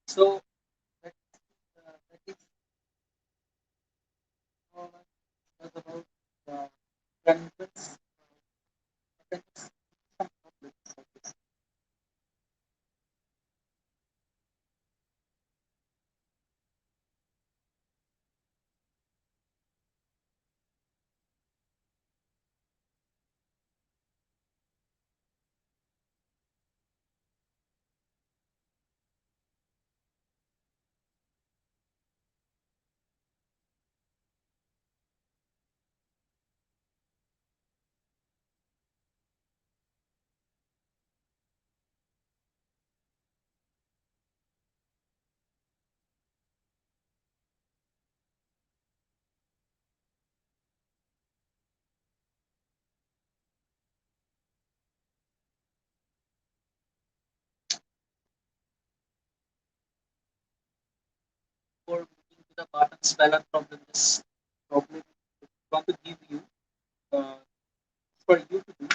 [SPEAKER 1] So that is all was about derangements. Some problems. Before moving to the Barton's Ballot problem, this problem want to give you uh, for you to do.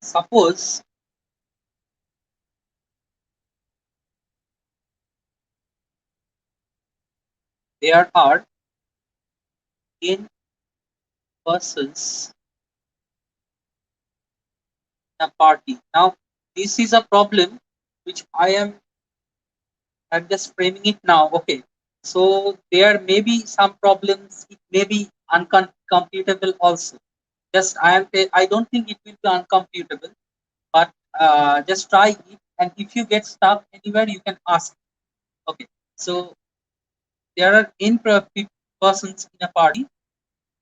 [SPEAKER 1] Suppose there are n persons in a party. Now, this is a problem which I'm just framing it now. Okay. So there may be some problems. It may be uncomputable also. Just I don't think it will be uncomputable, but just try it. And if you get stuck anywhere, you can ask. Okay. So there are persons in a party,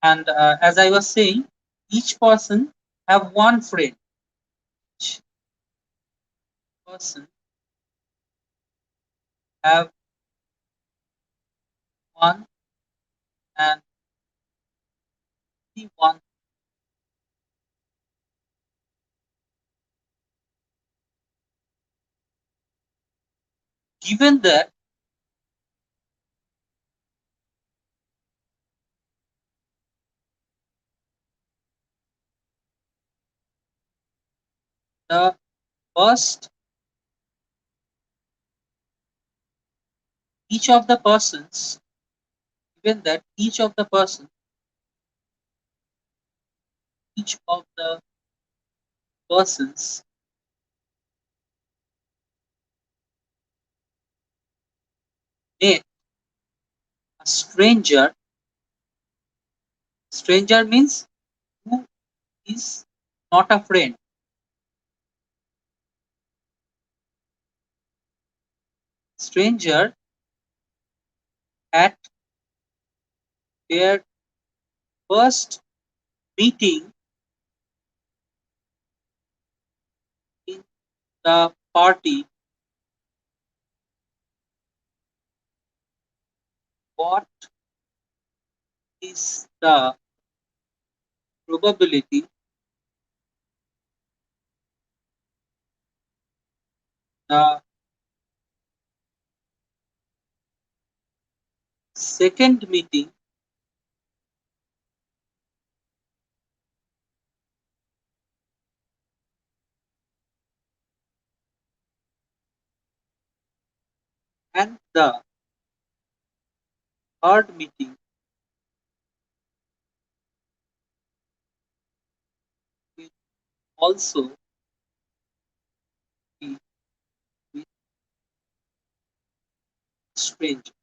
[SPEAKER 1] and as I was saying, each person have one friend. Each person have one and only one. Given that the first each of the persons, given that each of the persons met a stranger. Stranger means who is not a friend. Stranger at their first meeting in the party, what is the probability the second meeting and the third meeting will also be with stranger?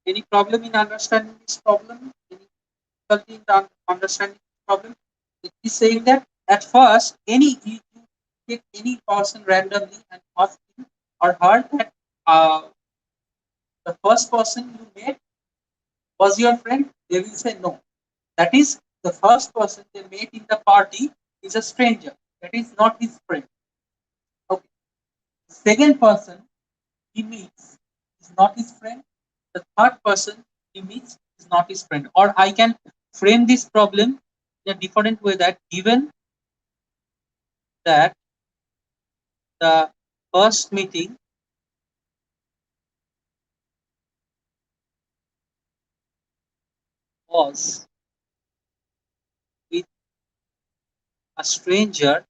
[SPEAKER 1] Any problem in understanding this problem? Any difficulty in understanding this problem? It is saying that at first, you take any person randomly and ask him or her that the first person you met was your friend. They will say no. That is, the first person they met in the party is a stranger. That is not his friend. Okay. The second person he meets is not his friend. The third person he meets is not his friend. Or I can frame this problem in a different way, that given that the first meeting was with a stranger,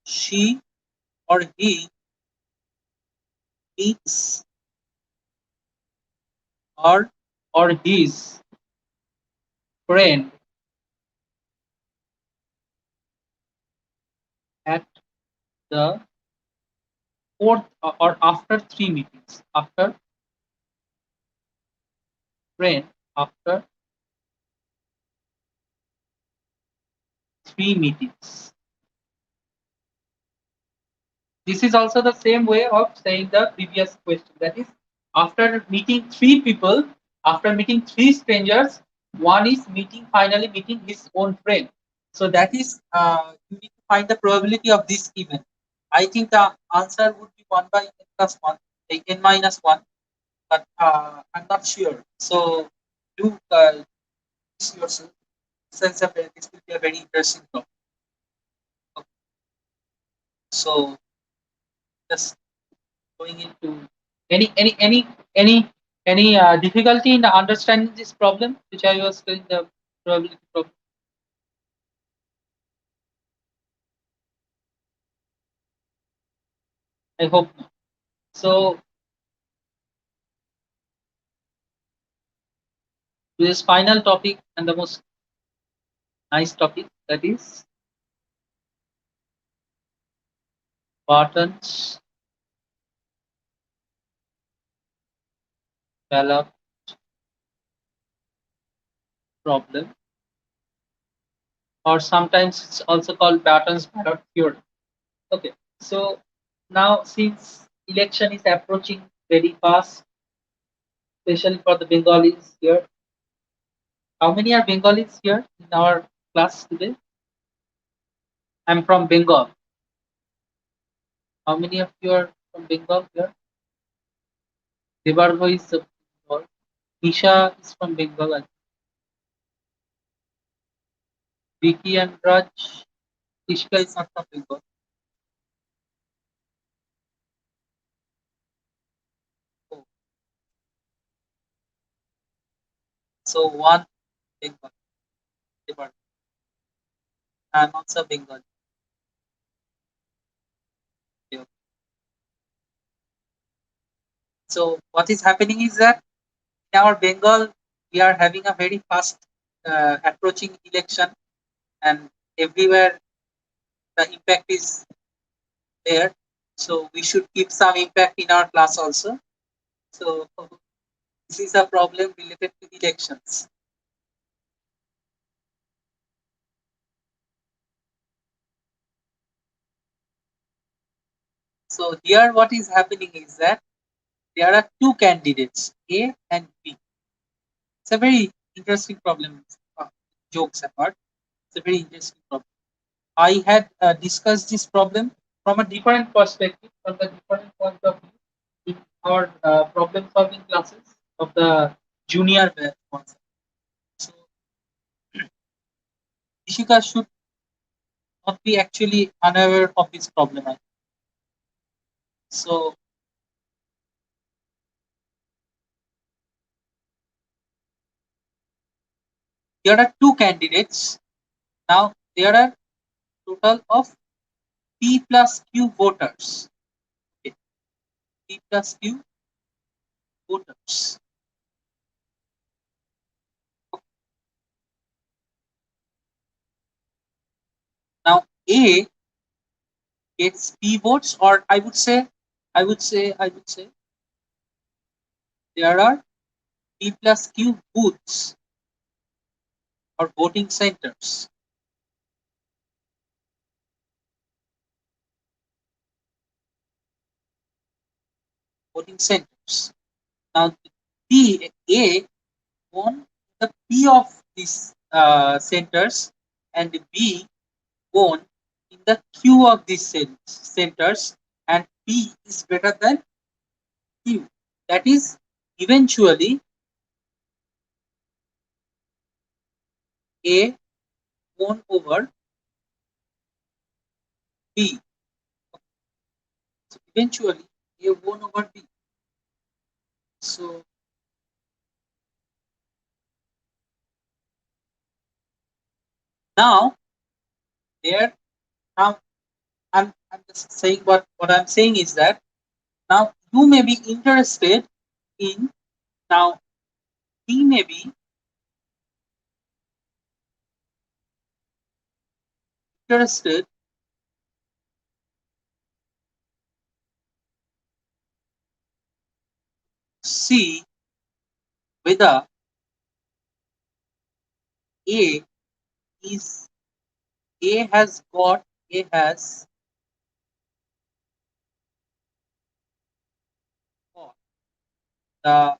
[SPEAKER 1] she or he meets her or his friend at the fourth or after three meetings. After friend, after three meetings. This is also the same way of saying the previous question. That is, after meeting three people, after meeting three strangers, one is finally meeting his own friend. So that is, you need to find the probability of this event. I think the answer would be 1 by n plus 1, like n minus 1, but I'm not sure. So do this yourself. This will be a very interesting topic. Okay. So just going into any difficulty in understanding this problem which I was doing the probability problem. I hope not. So this final topic and the most nice topic, that is Barton's Ballot problem, or sometimes it's also called Barton's Ballot Theorem. Okay, so now since election is approaching very fast, especially for the Bengalis here. How many are Bengalis here in our class today? I'm from Bengal. How many of you are from Bengal here? Debargo is from Bengal. Nisha is from Bengal. And Vicky and Raj. Ishka is not from Bengal. Oh, so one Bengal. Debargo. I'm also Bengal. Okay. So what is happening is that in our Bengal we are having a very fast approaching election, and everywhere the impact is there. So we should keep some impact in our class also. So this is a problem related to elections. So here what is happening is that there are two candidates, A and B. It's a very interesting problem. uh, Jokes apart, it's a very interesting problem. I had discussed this problem from a different perspective, from the different point of view in our problem solving classes of the junior batch concept. So Ishika should not be actually unaware of this problem. So there are two candidates. Now there are total of P plus Q voters. Okay. P plus Q voters. Now A gets P votes, or I would say there are P plus Q booths or voting centers. Voting centers. Now P A won the P of these centers, and B won in the Q of these centers, and P is greater than Q. That is, eventually A won over B. So eventually A won over B. So now there now I'm just saying what I'm saying is that now you may be interested in now he may be interested to see whether A is A has got A has got the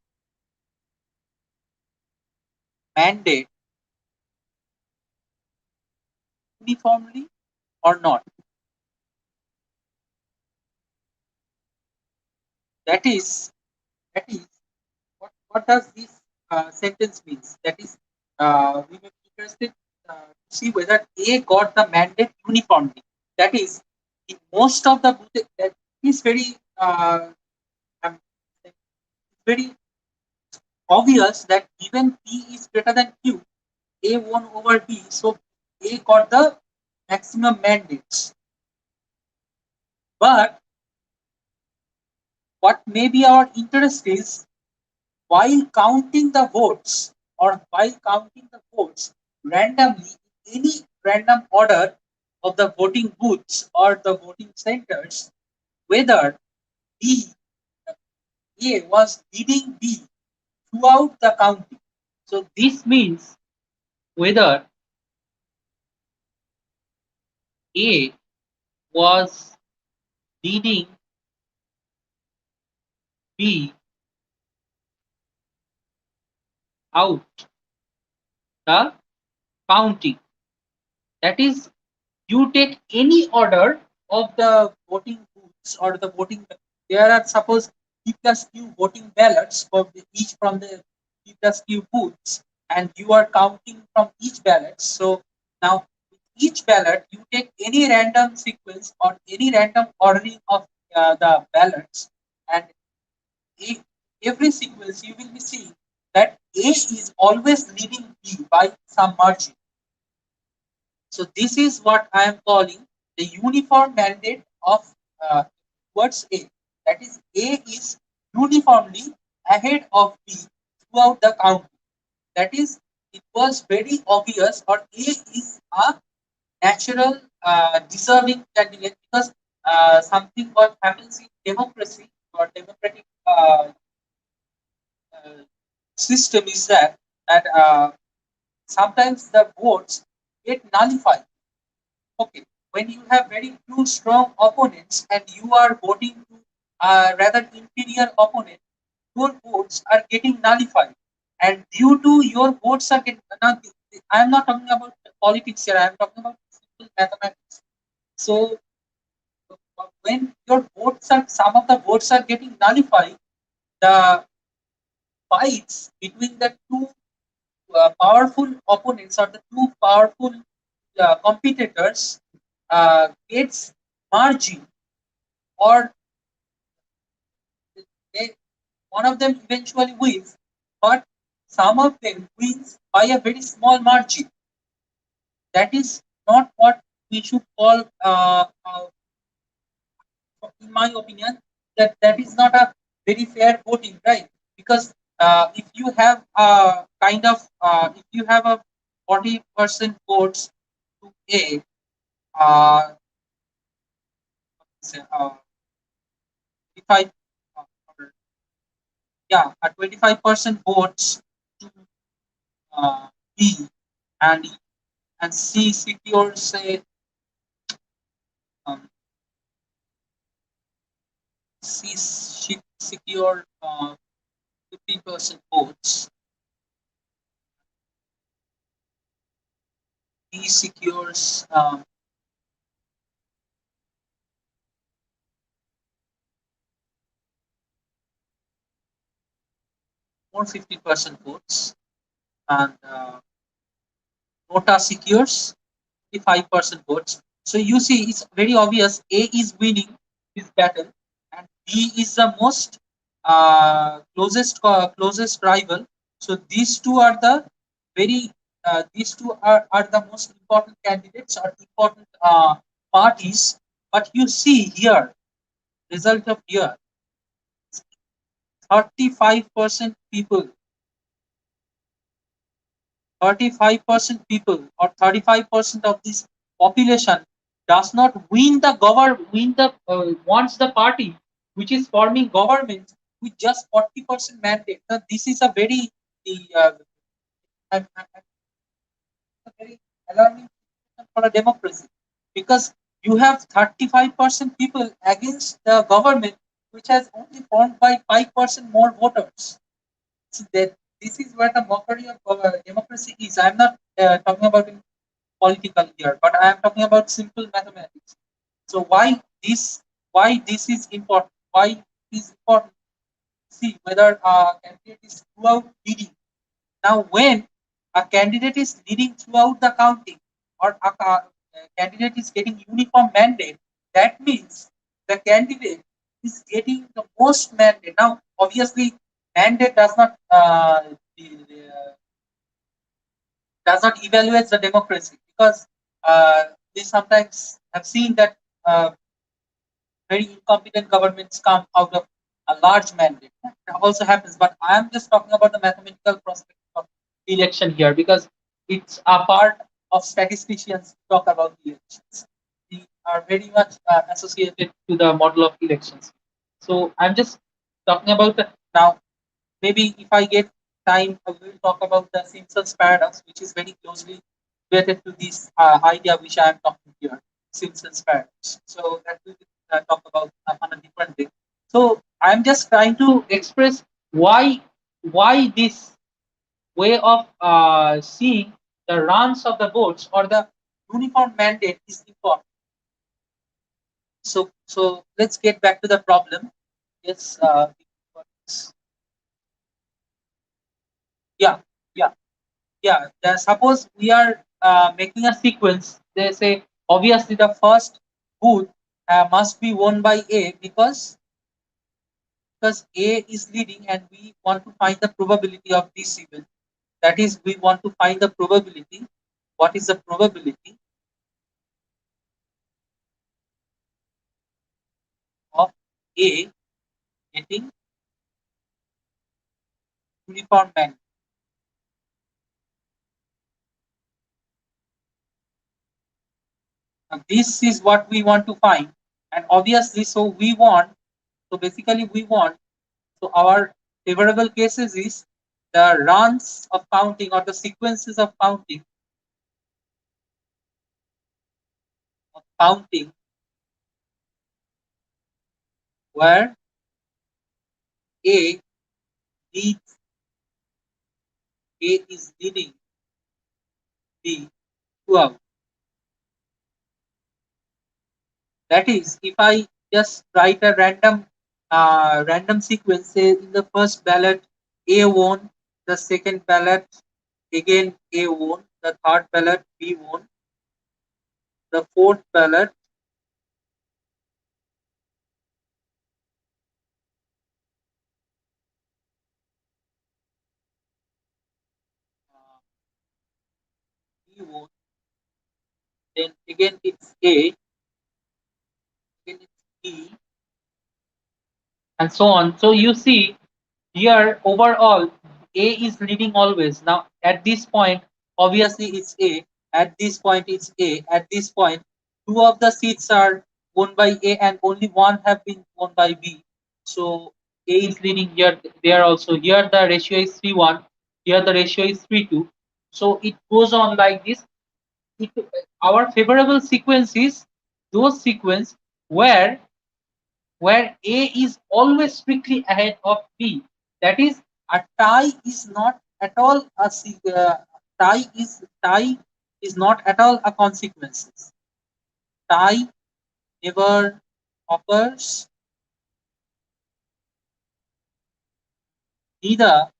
[SPEAKER 1] mandate uniformly or not. That is that is what does this sentence means? That is we may be interested to see whether A got the mandate uniformly. That is, in most of the that is very um, very obvious that given P is greater than Q, A won over B, so A got the maximum mandates. But what may be our interest is while counting the votes randomly in any random order of the voting booths or the voting centers, whether B A was leading B throughout the counting. So this means whether A was leading B out the counting. That is, you take any order of the voting booths or the voting. There are suppose P plus Q voting ballots for each from the P plus Q booths, and you are counting from each ballot. So now each ballot you take any random sequence or any random ordering of the ballots, and every sequence you will be seeing that A is always leading B by some margin. So this is what I am calling the uniform mandate of towards A. That is, A is uniformly ahead of B throughout the counting. That is, it was very obvious, or A is a natural deserving candidate, because something what happens in democracy or democratic system is that sometimes the votes get nullified. Okay. when you have very two strong opponents and you are voting to rather inferior opponent, your votes are getting nullified. And due to your votes are getting, now I am not talking about politics here, I am talking about simple mathematics. So when your votes are, some of the votes are getting nullified, the fights between the two powerful opponents or the two powerful competitors gets margin, or they, one of them eventually wins, but some of them wins by a very small margin. That is not what we should call, in my opinion, that is not a very fair voting, right? Because if you have a kind of, if you have a 40% votes to A, uh, say, 25, or, yeah, a 25% votes to B, and C secures, say, um, secure 50% votes. B secures more 50% votes, and Nota secures 55% votes. So you see, it's very obvious A is winning this battle, and B is the most closest rival. So these two are the very these two are the most important candidates or important parties. But you see here, result of here, 35% people, 35% people, or 35% of this population does not win the wants the party which is forming government with just 40% mandate. Now, this is a very uh, a very alarming situation for a democracy, because you have 35% people against the government which has only formed by 5% more voters. So that this is where the mockery of democracy is. I'm not talking about in political here, but I am talking about simple mathematics. So why this is important? Why it is important? See whether a candidate is throughout leading. Now, when a candidate is leading throughout the counting, or a candidate is getting uniform mandate, that means the candidate is getting the most mandate. Now, obviously, mandate does not evaluate the democracy, because we sometimes have seen that very incompetent governments come out of a large mandate. That also happens, but I am just talking about the mathematical perspective of election here, because it's a part of statisticians to talk about elections. We are very much associated to the model of elections. So I'm just talking about now. Maybe if I get time, I will talk about the Simpsons Paradox, which is very closely related to this idea which I am talking here, Simpsons Paradox. So that we will talk about on a different day. So I'm just trying to express why this way of seeing the runs of the votes or the uniform mandate is important. So let's get back to the problem. Yes. Yeah. Yeah. Yeah, suppose we are making a sequence. They say obviously the first booth must be won by A, because A is leading and we want to find the probability of this event. That is, we want to find the probability. What is the probability of A getting uniform mandate? Now, this is what we want to find, and obviously, so basically we want. So our favorable cases is the runs of counting or the sequences of counting counting where A leads A is leading B throughout. That is, if I just write a random sequence, say in the first ballot A won, the second ballot again A won, the third ballot B won, the fourth ballot B won, then again it's A, again it's B, and so on. So you see here overall A is leading always. Now at this point, obviously it's A. At this point it's A. At this point, two of the seats are won by A and only one have been won by B. So A is leading here, there also. Here the ratio is 3-1. Here the ratio is 3-2. So it goes on like this. It, our favorable sequence is those sequence where A is always strictly ahead of B. That is, a tie is not at all tie is not at all a consequence. Tie never occurs. Neither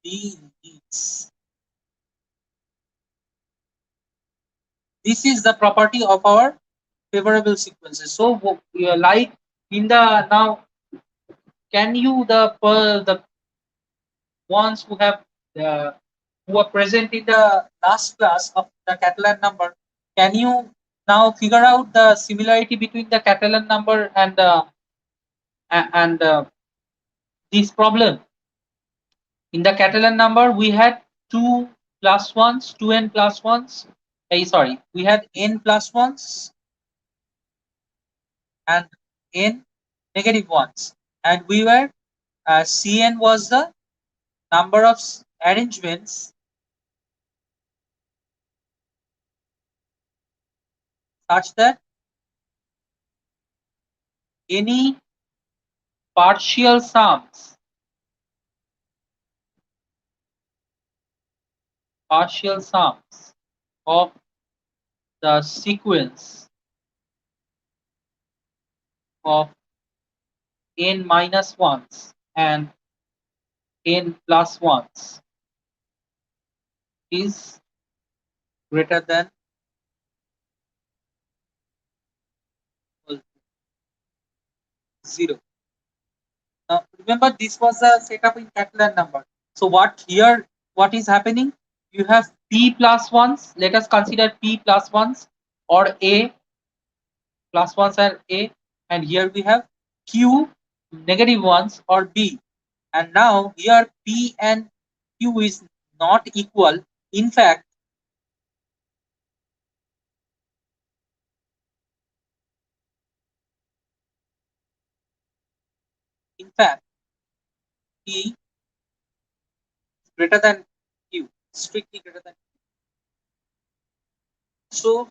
[SPEAKER 1] B leads. This is the property of our favorable sequences. So, like in the now, can you the ones who have who are present in the last class of the Catalan number, can you now figure out the similarity between the Catalan number and this problem? In the Catalan number, we had two plus ones, two n plus ones. Sorry, we had n plus ones and n negative ones, and we were Cn was the number of arrangements such that any partial sums of the sequence of n minus ones and n plus ones is greater than or equal to 0. Now remember, this was a setup in Catalan number. So what is happening? You have p plus ones. Let us consider p plus ones or a plus ones are a, and here we have q negative ones or b. And now here p and q is not equal. In fact, p is greater than q, strictly greater than q. So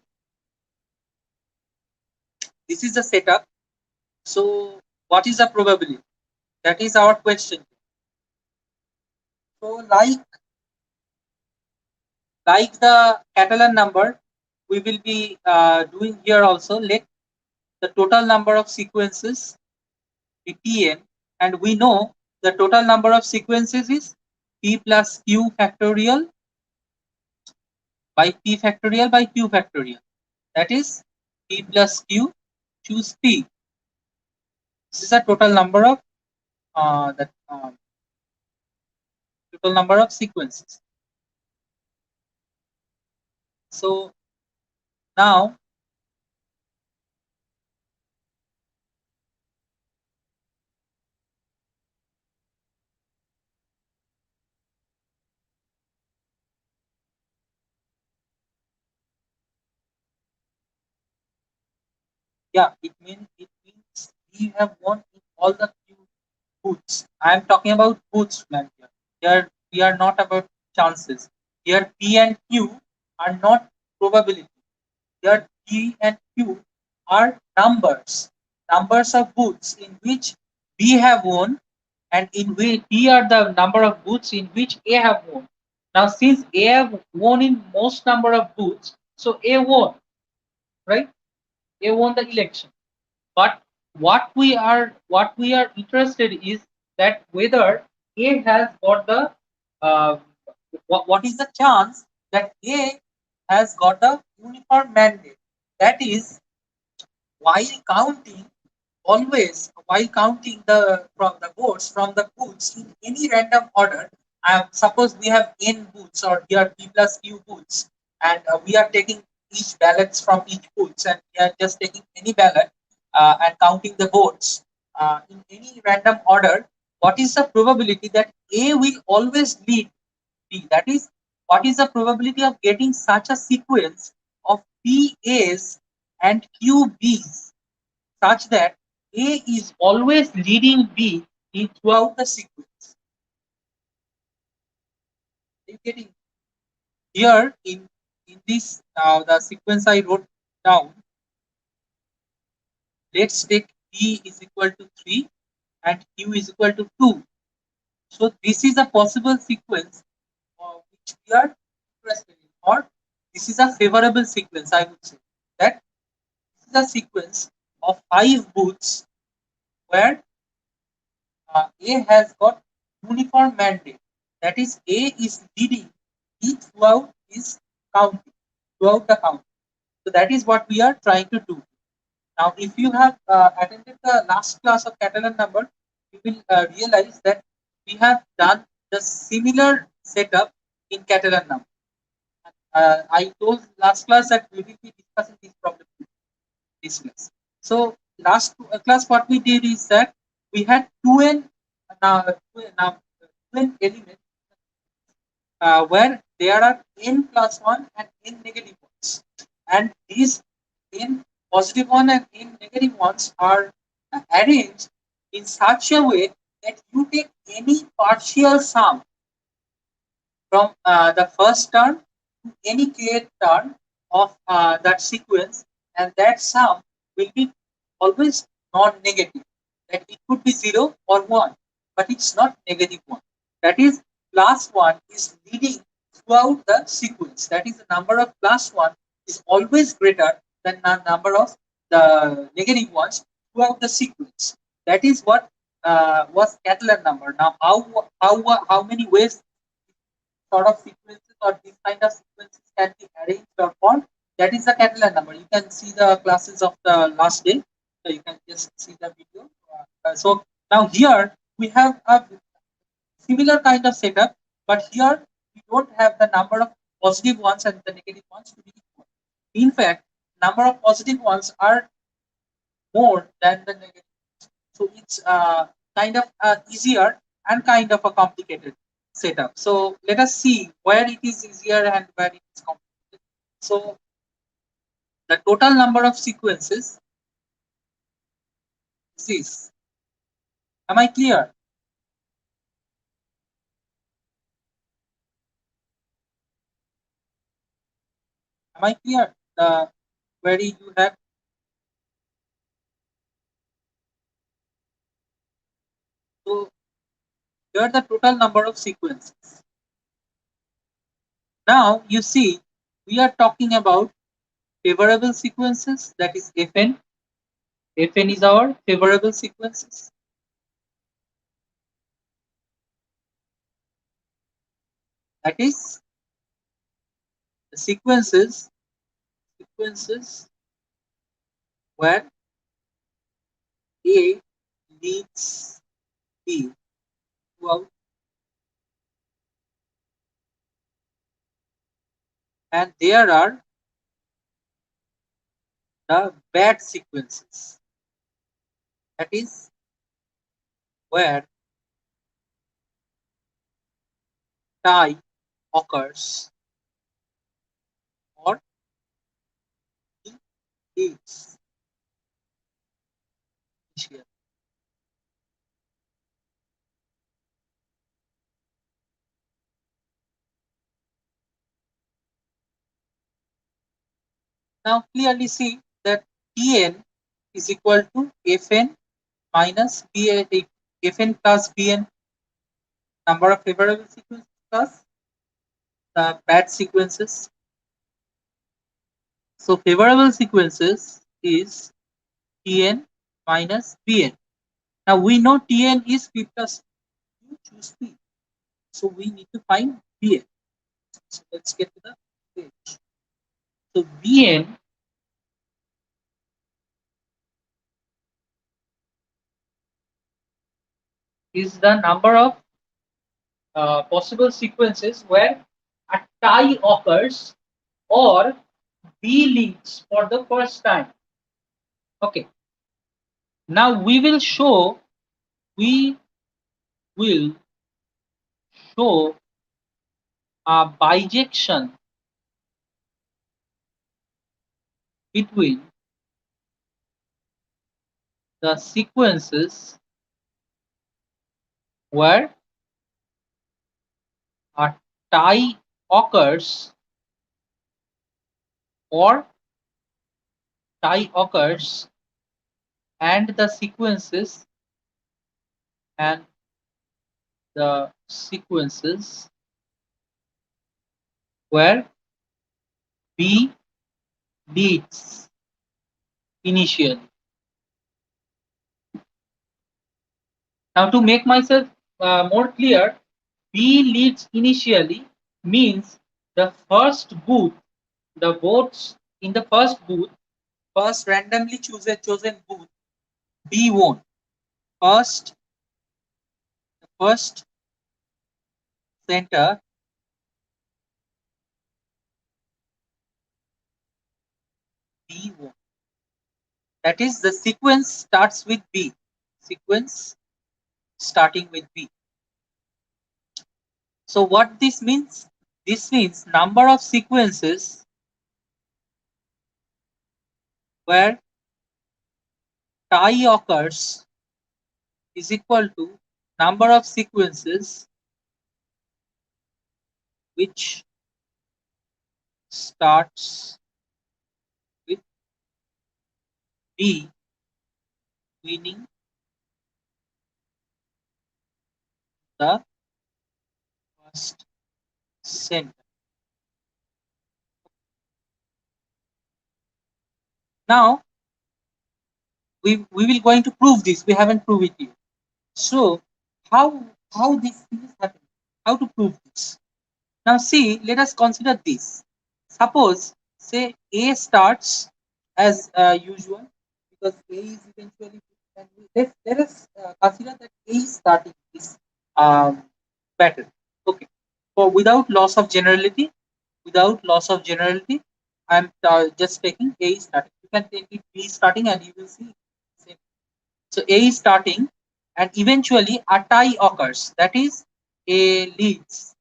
[SPEAKER 1] this is the setup. So what is the probability? That is our question. So like the Catalan number, we will be doing here also. Let the total number of sequences be Tn, and we know the total number of sequences is p plus q factorial by p factorial by q factorial. That is p plus q choose p. This is the total number of total number of sequences. So now yeah, it means we have won in all the q booths. I am talking about booths, man. Here we are not about chances. Here p and q are not probability. Here P and Q are numbers of booths in which B have won, and in which P are the number of booths in which A have won. Now, since A have won in most number of booths, so A won, right? A won the election. But what we are interested is that whether A has got the uh, what is the chance that A has got a uniform mandate. That is, while counting while counting the from the votes from the booths in any random order. Suppose we have n booths, or here p plus q booths, and we are taking each ballots from each booths, and we are just taking any ballot and counting the votes in any random order. What is the probability that A will always lead B? That is, what is the probability of getting such a sequence of PAs and QBs such that A is always leading B in throughout the sequence? Are you getting here in this the sequence I wrote down? Let's take B is equal to 3 and Q is equal to 2. So this is a possible sequence which we are interested in, or this is a favorable sequence, I would say. That this is a sequence of 5 booths where A has got uniform mandate. That is, A is leading B throughout his county, throughout the county. So that is what we are trying to do. Now, if you have attended the last class of Catalan number, you will realize that we have done the similar setup in Catalan number. I told last class that we will be discussing this problem this class. So last class, what we did is that we had 2n now 2n elements where there are n plus 1 and n negative ones, and these n positive 1 and n negative ones are arranged in such a way that you take any partial sum from the first term to any kth term of that sequence, and that sum will be always non-negative. That it could be 0 or 1, but it's not negative 1. That is, plus 1 is leading throughout the sequence. That is, the number of plus 1 is always greater than the number of the negative ones throughout the sequence. That is what was Catalan number. Now, how many ways sort of sequences or these kind of sequences can be arranged or formed? That is the Catalan number. You can see the classes of the last day. So you can just see the video. So now here we have a similar kind of setup, but here we don't have the number of positive ones and the negative ones to be equal. In fact, number of positive ones are more than the negative. So it's kind of easier and kind of a complicated setup. So let us see where it is easier and where it is complicated. So the total number of sequences is this. Am I clear? Am I clear? The query you have. So here are the total number of sequences. Now you see we are talking about favorable sequences, that is Fn. Fn is our favorable sequences. That is the sequences where A leads B throughout, and there are the bad sequences. That is where tie occurs or B leads initially. Now clearly see that Tn is equal to Fn minus Bn, Fn plus Bn, number of favorable sequences plus the bad sequences. So favorable sequences is Tn minus Bn. Now we know Tn is P plus Q, choose P. So we need to find Bn. So let's get to the page. So Bn is the number of possible sequences where a tie occurs or B links for the first time. Okay. Now we will show a bijection between the sequences where a tie occurs or tie occurs and the sequences and the sequences where B leads initially. Now to make myself more clear, B leads initially means the first booth, the votes in the first booth, first randomly chosen booth, B won. First center B won. That is the sequence starts with B. Sequence starting with B. So what this means? This means number of sequences where tie occurs is equal to number of sequences which starts with B winning the first center. Now we will going to prove this. We haven't proved it yet. So how this thing is happening? How to prove this? Now see, let us consider this. Suppose say A starts as usual because A is eventually, and let us consider that A is starting this um, pattern. Okay. For without loss of generality, I'm just taking A is starting. You can take it B starting and you will see. So A is starting and eventually a tie occurs. That is A leads,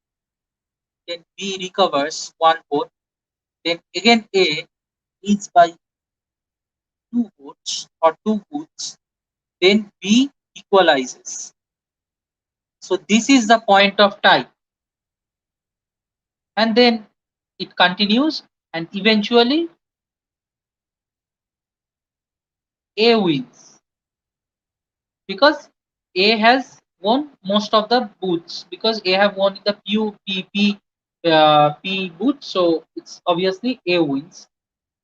[SPEAKER 1] then B recovers one vote, then again A leads by two votes or two votes, then B equalizes. So this is the point of tie. And then it continues and eventually A wins because A has won most of the booths because A have won the P booth, so it's obviously A wins.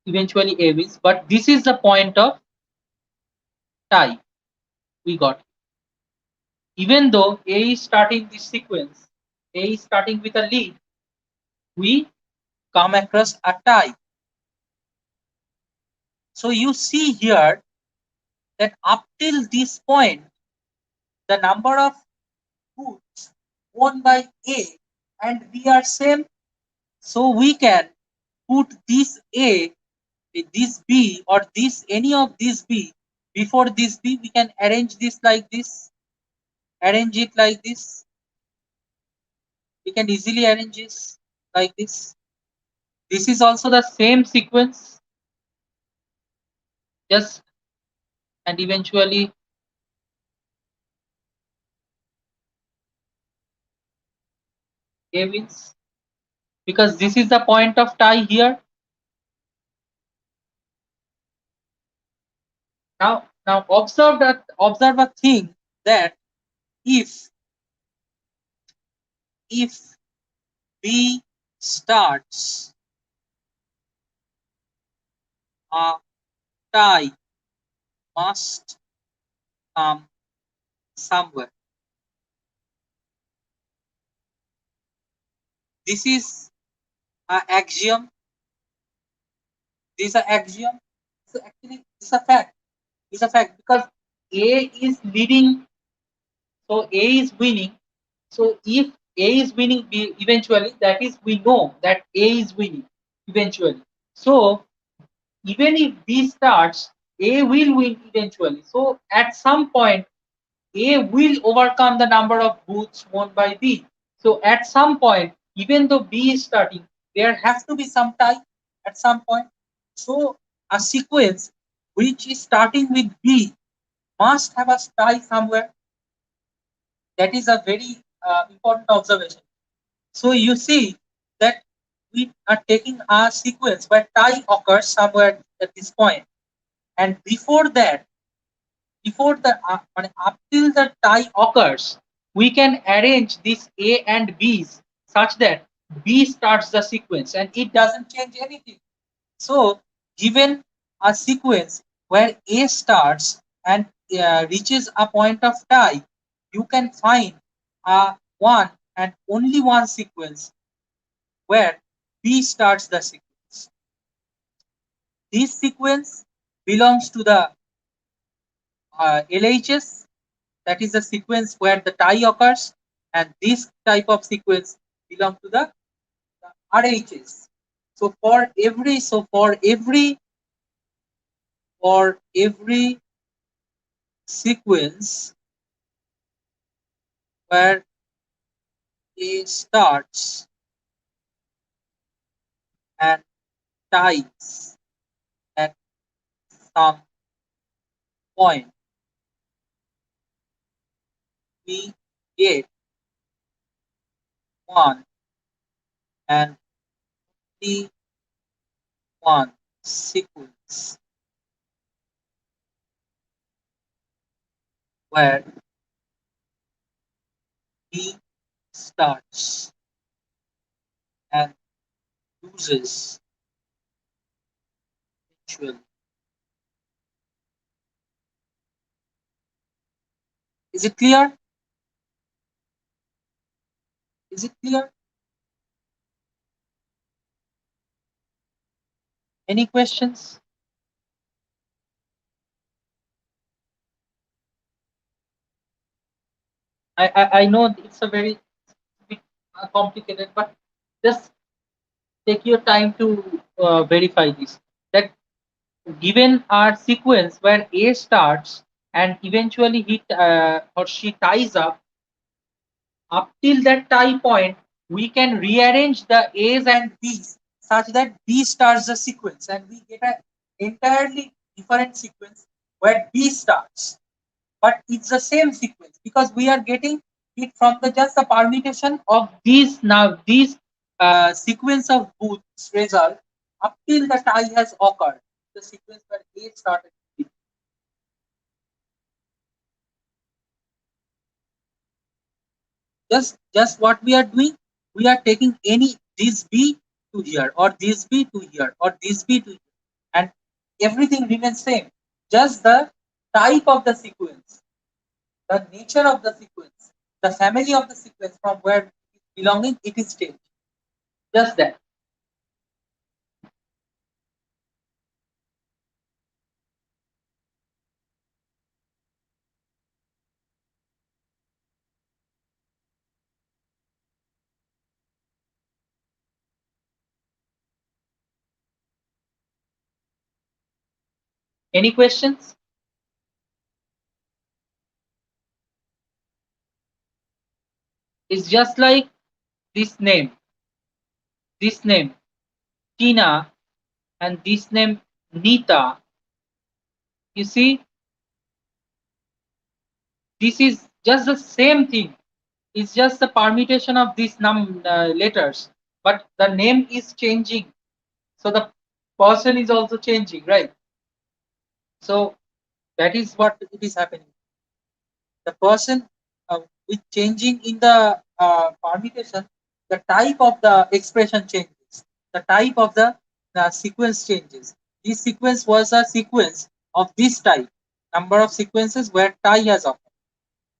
[SPEAKER 1] Eventually A wins, but this is the point of tie we got. Even though A is starting this sequence, A is starting with a lead, we come across a tie. So you see here that up till this point, the number of booths won by A and B are same. So we can put this A, this B, or this any of this B before this B. We can arrange this like this. Arrange it like this. We can easily arrange this like this. This is also the same sequence, just and eventually A wins because this is the point of tie here. Now observe a thing that if if B starts a tie must come somewhere. This is an axiom. This is an axiom. So actually, it's a fact. It's a fact because A is leading, so A is winning. So if A is winning eventually, that is we know that A is winning eventually. So even if B starts, A will win eventually. So at some point, A will overcome the number of booths won by B. So at some point, even though B is starting, there has to be some tie at some point. So a sequence which is starting with B must have a tie somewhere. That is a very important observation. So you see that we are taking a sequence where tie occurs somewhere at this point, and before the up till the tie occurs, we can arrange these A and B's such that B starts the sequence and it doesn't change anything. So given a sequence where A starts and reaches a point of tie, you can find a one and only one sequence where B starts the sequence. This sequence belongs to the LHS, that is the sequence where the tie occurs, and this type of sequence belong to the RHS. So for every sequence where A starts and ties at some point, we get one and only one sequence where B starts and loses eventually. Is it clear? Is it clear? Any questions? I know it's a very bit complicated, but just take your time to verify this. That given our sequence where A starts and eventually he or she ties up till that tie point, we can rearrange the A's and B's such that B starts the sequence and we get an entirely different sequence where B starts. But it's the same sequence because we are getting it from the just the permutation of these sequence of booths result up till the tie has occurred. The sequence where A started. Just what we are doing, we are taking any this B to here or this B to here or this B to here, and everything remains same. Just the type of the sequence, the nature of the sequence, the family of the sequence from where it is belonging, it is changed. Just that. Any questions? It's just like this name, Tina, and this name Nita. You see, this is just the same thing. It's just the permutation of these letters, but the name is changing. So the person is also changing, right? So That is what it is happening. The person with changing in the permutation, the type of the expression changes, the type of the sequence changes. This sequence was a sequence of this type, number of sequences where tie has occurred.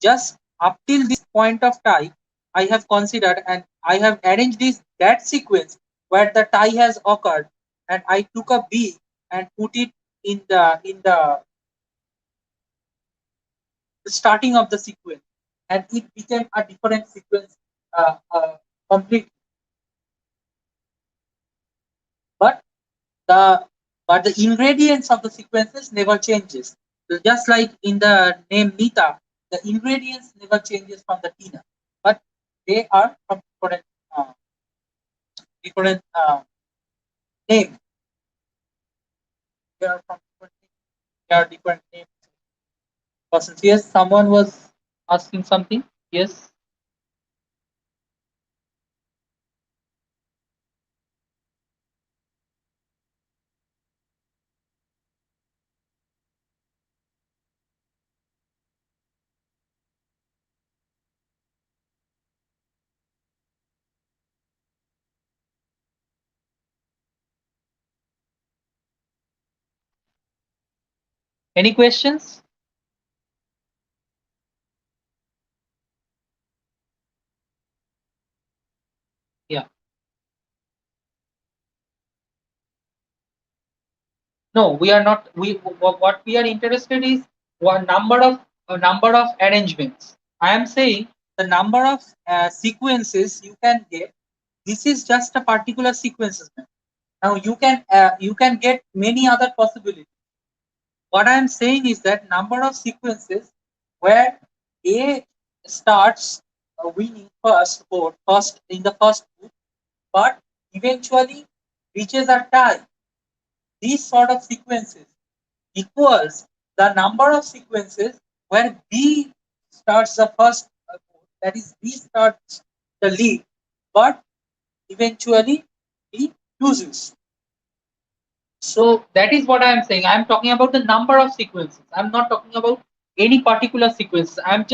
[SPEAKER 1] Just up till this point of time, I have considered and I have arranged this that sequence where the tie has occurred, and I took a B and put it in the starting of the sequence, and it became a different sequence completely. But the the ingredients of the sequences never changes. So just like in the name Nita, the ingredients never changes from the Tina, but they are from different name. They are from different names. They are different names. Persons. Yes, someone was asking something. Yes. Any questions? Yeah. No, we are not. What we are interested is one number of arrangements. I am saying the number of sequences you can get. This is just a particular sequences. Now you can get many other possibilities. What I am saying is that number of sequences where A starts winning first or first in the first group, but eventually reaches a tie. These sort of sequences equals the number of sequences where B starts the first group, that is B starts the lead, but eventually he loses. So that is what I am saying. I am talking about the number of sequences. I am not talking about any particular sequence. I'm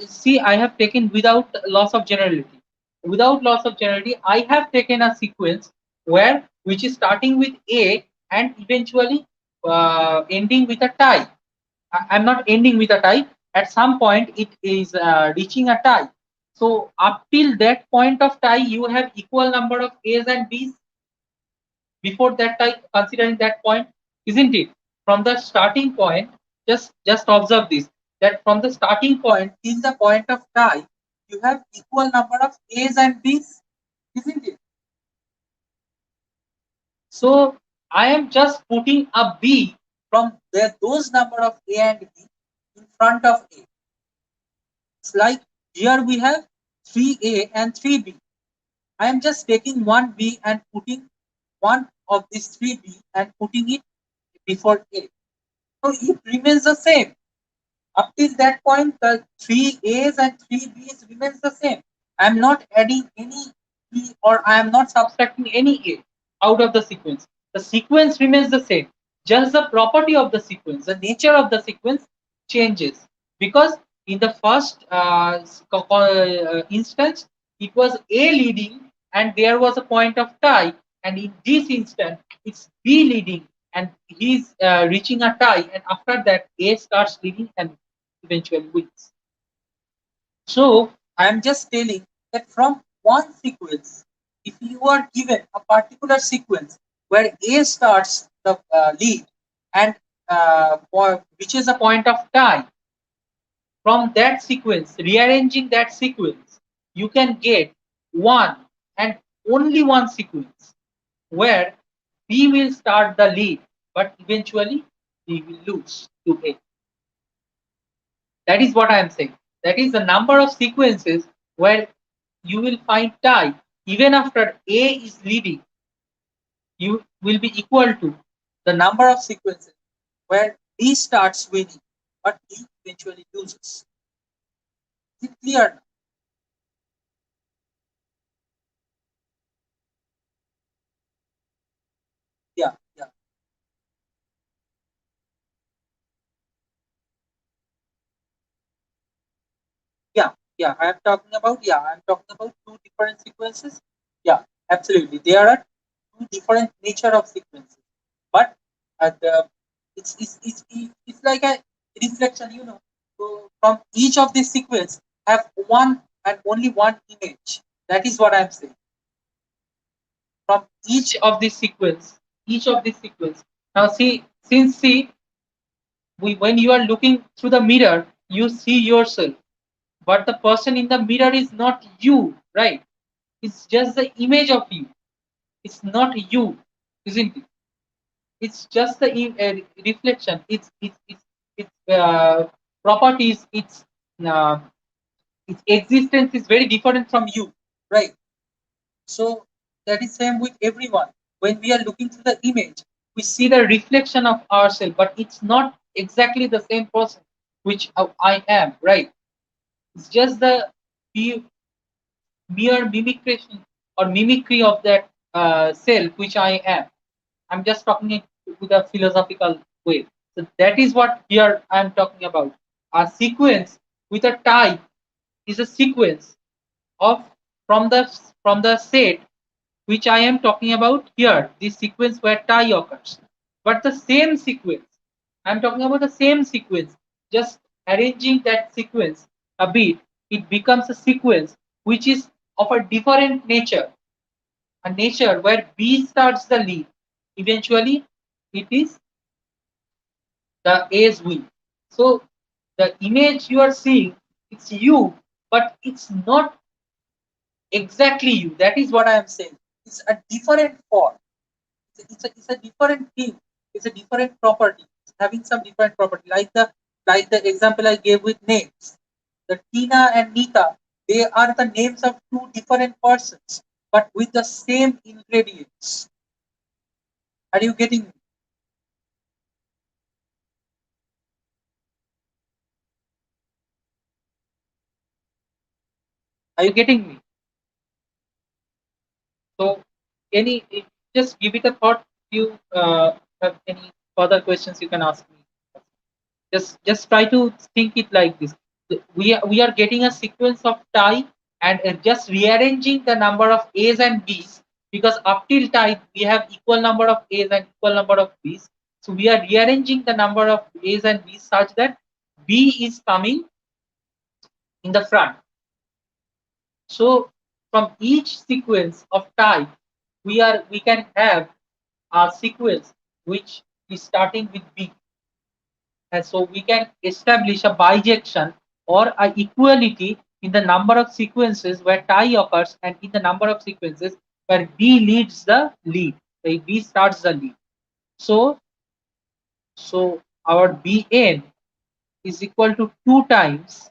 [SPEAKER 1] see I have taken without loss of generality. Without loss of generality, I have taken a sequence where which is starting with A and eventually ending with a tie. I'm not ending with a tie. At some point, it is reaching a tie. So up till that point of tie, you have equal number of A's and B's before that time, considering that point, isn't it? From the starting point, just observe this, that from the starting point till the point of tie, you have equal number of A's and B's, isn't it? So I am just putting a B from there, those number of A and B in front of A. It's like here we have 3A and 3B. I am just taking one B and putting one of these 3B and putting it before A. So it remains the same. Up till that point, the three A's and three B's remains the same. I am not adding any B or I am not subtracting any A out of the sequence. The sequence remains the same. Just the property of the sequence, the nature of the sequence changes. Because in the first instance, it was A leading and there was a point of tie. And in this instance, it's B leading and he's reaching a tie. And after that, A starts leading and eventually wins. So I am just telling that from one sequence, if you are given a particular sequence where A starts the lead and which is a point of tie, from that sequence, rearranging that sequence, you can get one and only one sequence where B will start the lead, but eventually B will lose to A. That is what I am saying. That is the number of sequences where you will find tie even after A is leading. You will be equal to the number of sequences where B starts winning, but B eventually loses. Is it clear? Yeah, yeah. Yeah, I'm talking about two different sequences. Yeah, absolutely. There are two different nature of sequences, but the it's like a reflection, you know. So from each of these sequence have one and only one image. That is what I'm saying. From each of these sequence. Now see, since see, when you are looking through the mirror, you see yourself, but the person in the mirror is not you, right? It's just the image of you. It's not you, isn't it? It's just the reflection. Its properties, uh, its existence is very different from you, right? So that is same with everyone. When we are looking through the image, we see the reflection of ourselves, but it's not exactly the same person which I am, right? It's just the mere mimicry or mimicry of that self which I am. I'm just talking it with a philosophical way. So that is what here I'm talking about. A sequence with a type is a sequence of from the from the set which I am talking about here. This sequence where tie occurs, but the same sequence. I'm talking about the same sequence. Just arranging that sequence a bit, it becomes a sequence which is of a different nature, a nature where B starts the lead. Eventually, it is the A's win. So the image you are seeing, it's you, but it's not exactly you. That is what I am saying. It's a different form. It's a different thing. It's a different property. It's having some different property. Like the example I gave with names. The Tina and Nita, they are the names of two different persons, but with the same ingredients. Are you getting me? Are you getting me? So, any just give it a thought. If you have any further questions, you can ask me. Just try to think it like this. We are getting a sequence of tie and just rearranging the number of A's and B's, because up till tie we have equal number of A's and equal number of B's. So we are rearranging the number of A's and B's such that B is coming in the front. So from each sequence of type, we can have a sequence which is starting with B. And so we can establish a bijection or a equality in the number of sequences where tie occurs and in the number of sequences where B leads the lead. B starts the lead. So our Bn is equal to 2 times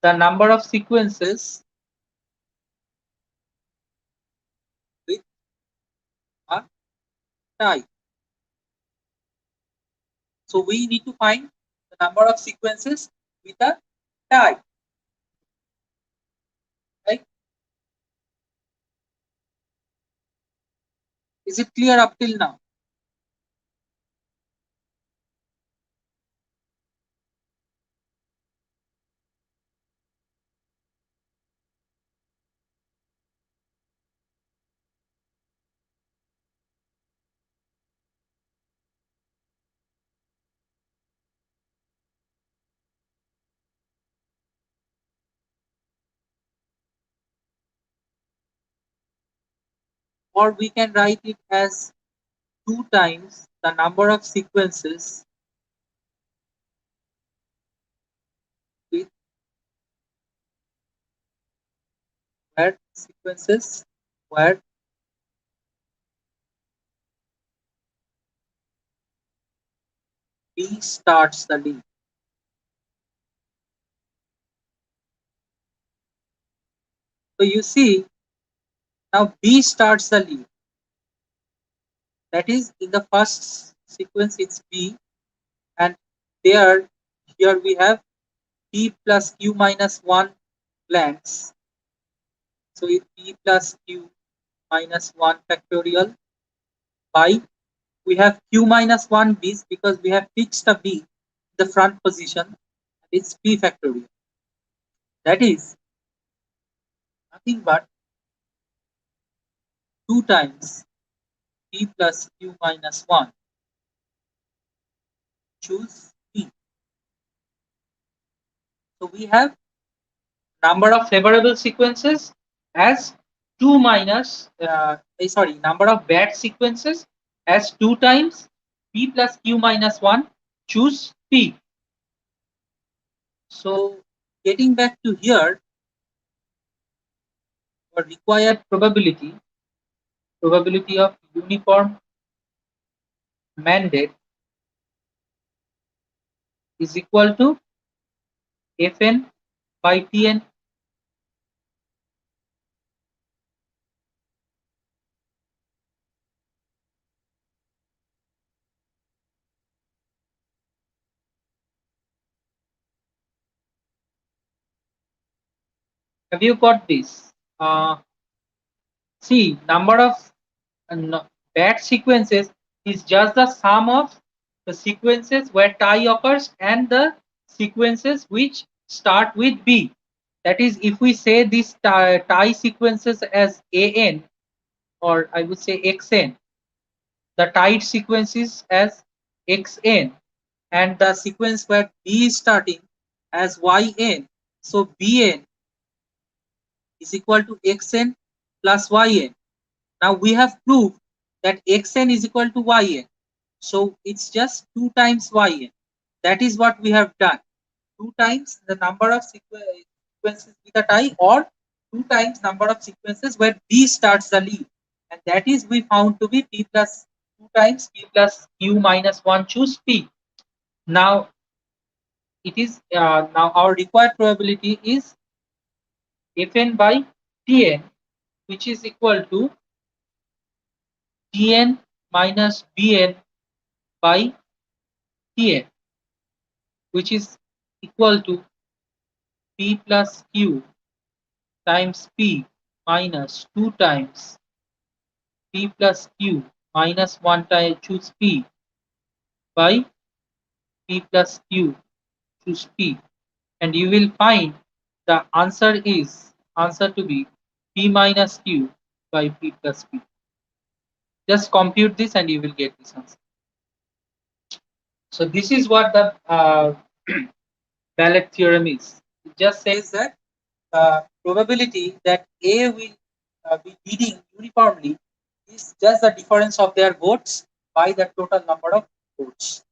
[SPEAKER 1] the number of sequences with a tie. So we need to find the number of sequences with a tie. Right? Is it clear up till now? Or we can write it as 2 times the number of sequences with sequences where B starts the lead. So you see, now B starts the lead. That is, in the first sequence it's B, and there here we have P plus Q minus 1 blanks. So it's P plus Q minus 1 factorial by, we have Q minus 1 B's because we have fixed a B in the front position. It's P factorial. That is, nothing but 2 times p plus q minus 1. Choose p. So we have number of favorable sequences as 2 minus, number of bad sequences as 2 times p plus q minus 1. Choose p. So getting back to here, our required probability of uniform mandate is equal to Fn by Tn. Have you got this? See, number of bad sequences is just the sum of the sequences where tie occurs and the sequences which start with B. That is, if we say these tie sequences as AN, or I would say XN, the tied sequences as XN, and the sequence where B is starting as YN. So BN is equal to Xn plus Yn. Now we have proved that Xn is equal to Yn. So it's just 2 times Yn. That is what we have done. 2 times the number of sequences with a tie, or 2 times number of sequences where B starts the lead. And that is we found to be p plus 2 times p plus q minus 1. Choose p. Now it is now our required probability is Fn by Tn, which is equal to Tn minus Bn by Tn, which is equal to p plus q times p minus 2 times p plus q minus 1 time. Choose p by p plus q. Choose p, and you will find the answer to be p minus q by p plus p. Just compute this and you will get this answer. So this is what the Valid theorem is. It just says that probability that A will be leading uniformly is just the difference of their votes by the total number of votes.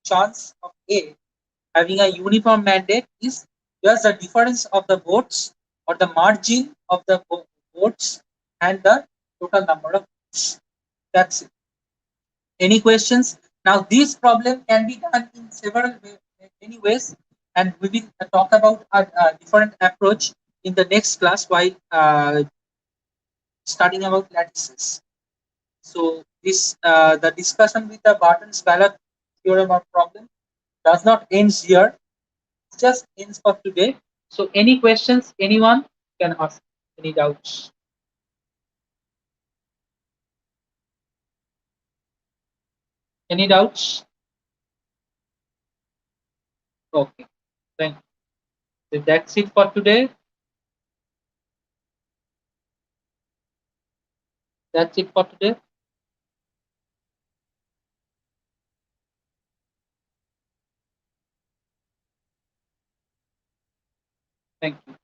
[SPEAKER 1] Chance of A having a uniform mandate is just the difference of the votes, or the margin of the votes, and the total number of votes. That's it. Any questions? Now this problem can be done in several many ways, and we will talk about a different approach in the next class while studying about lattices. So this the discussion with the Barton's Ballot theorem or problem does not end here. It just ends for today. So any questions anyone can ask, any doubts? Any doubts? Okay, thank you. So that's it for today. That's it for today. Thank you.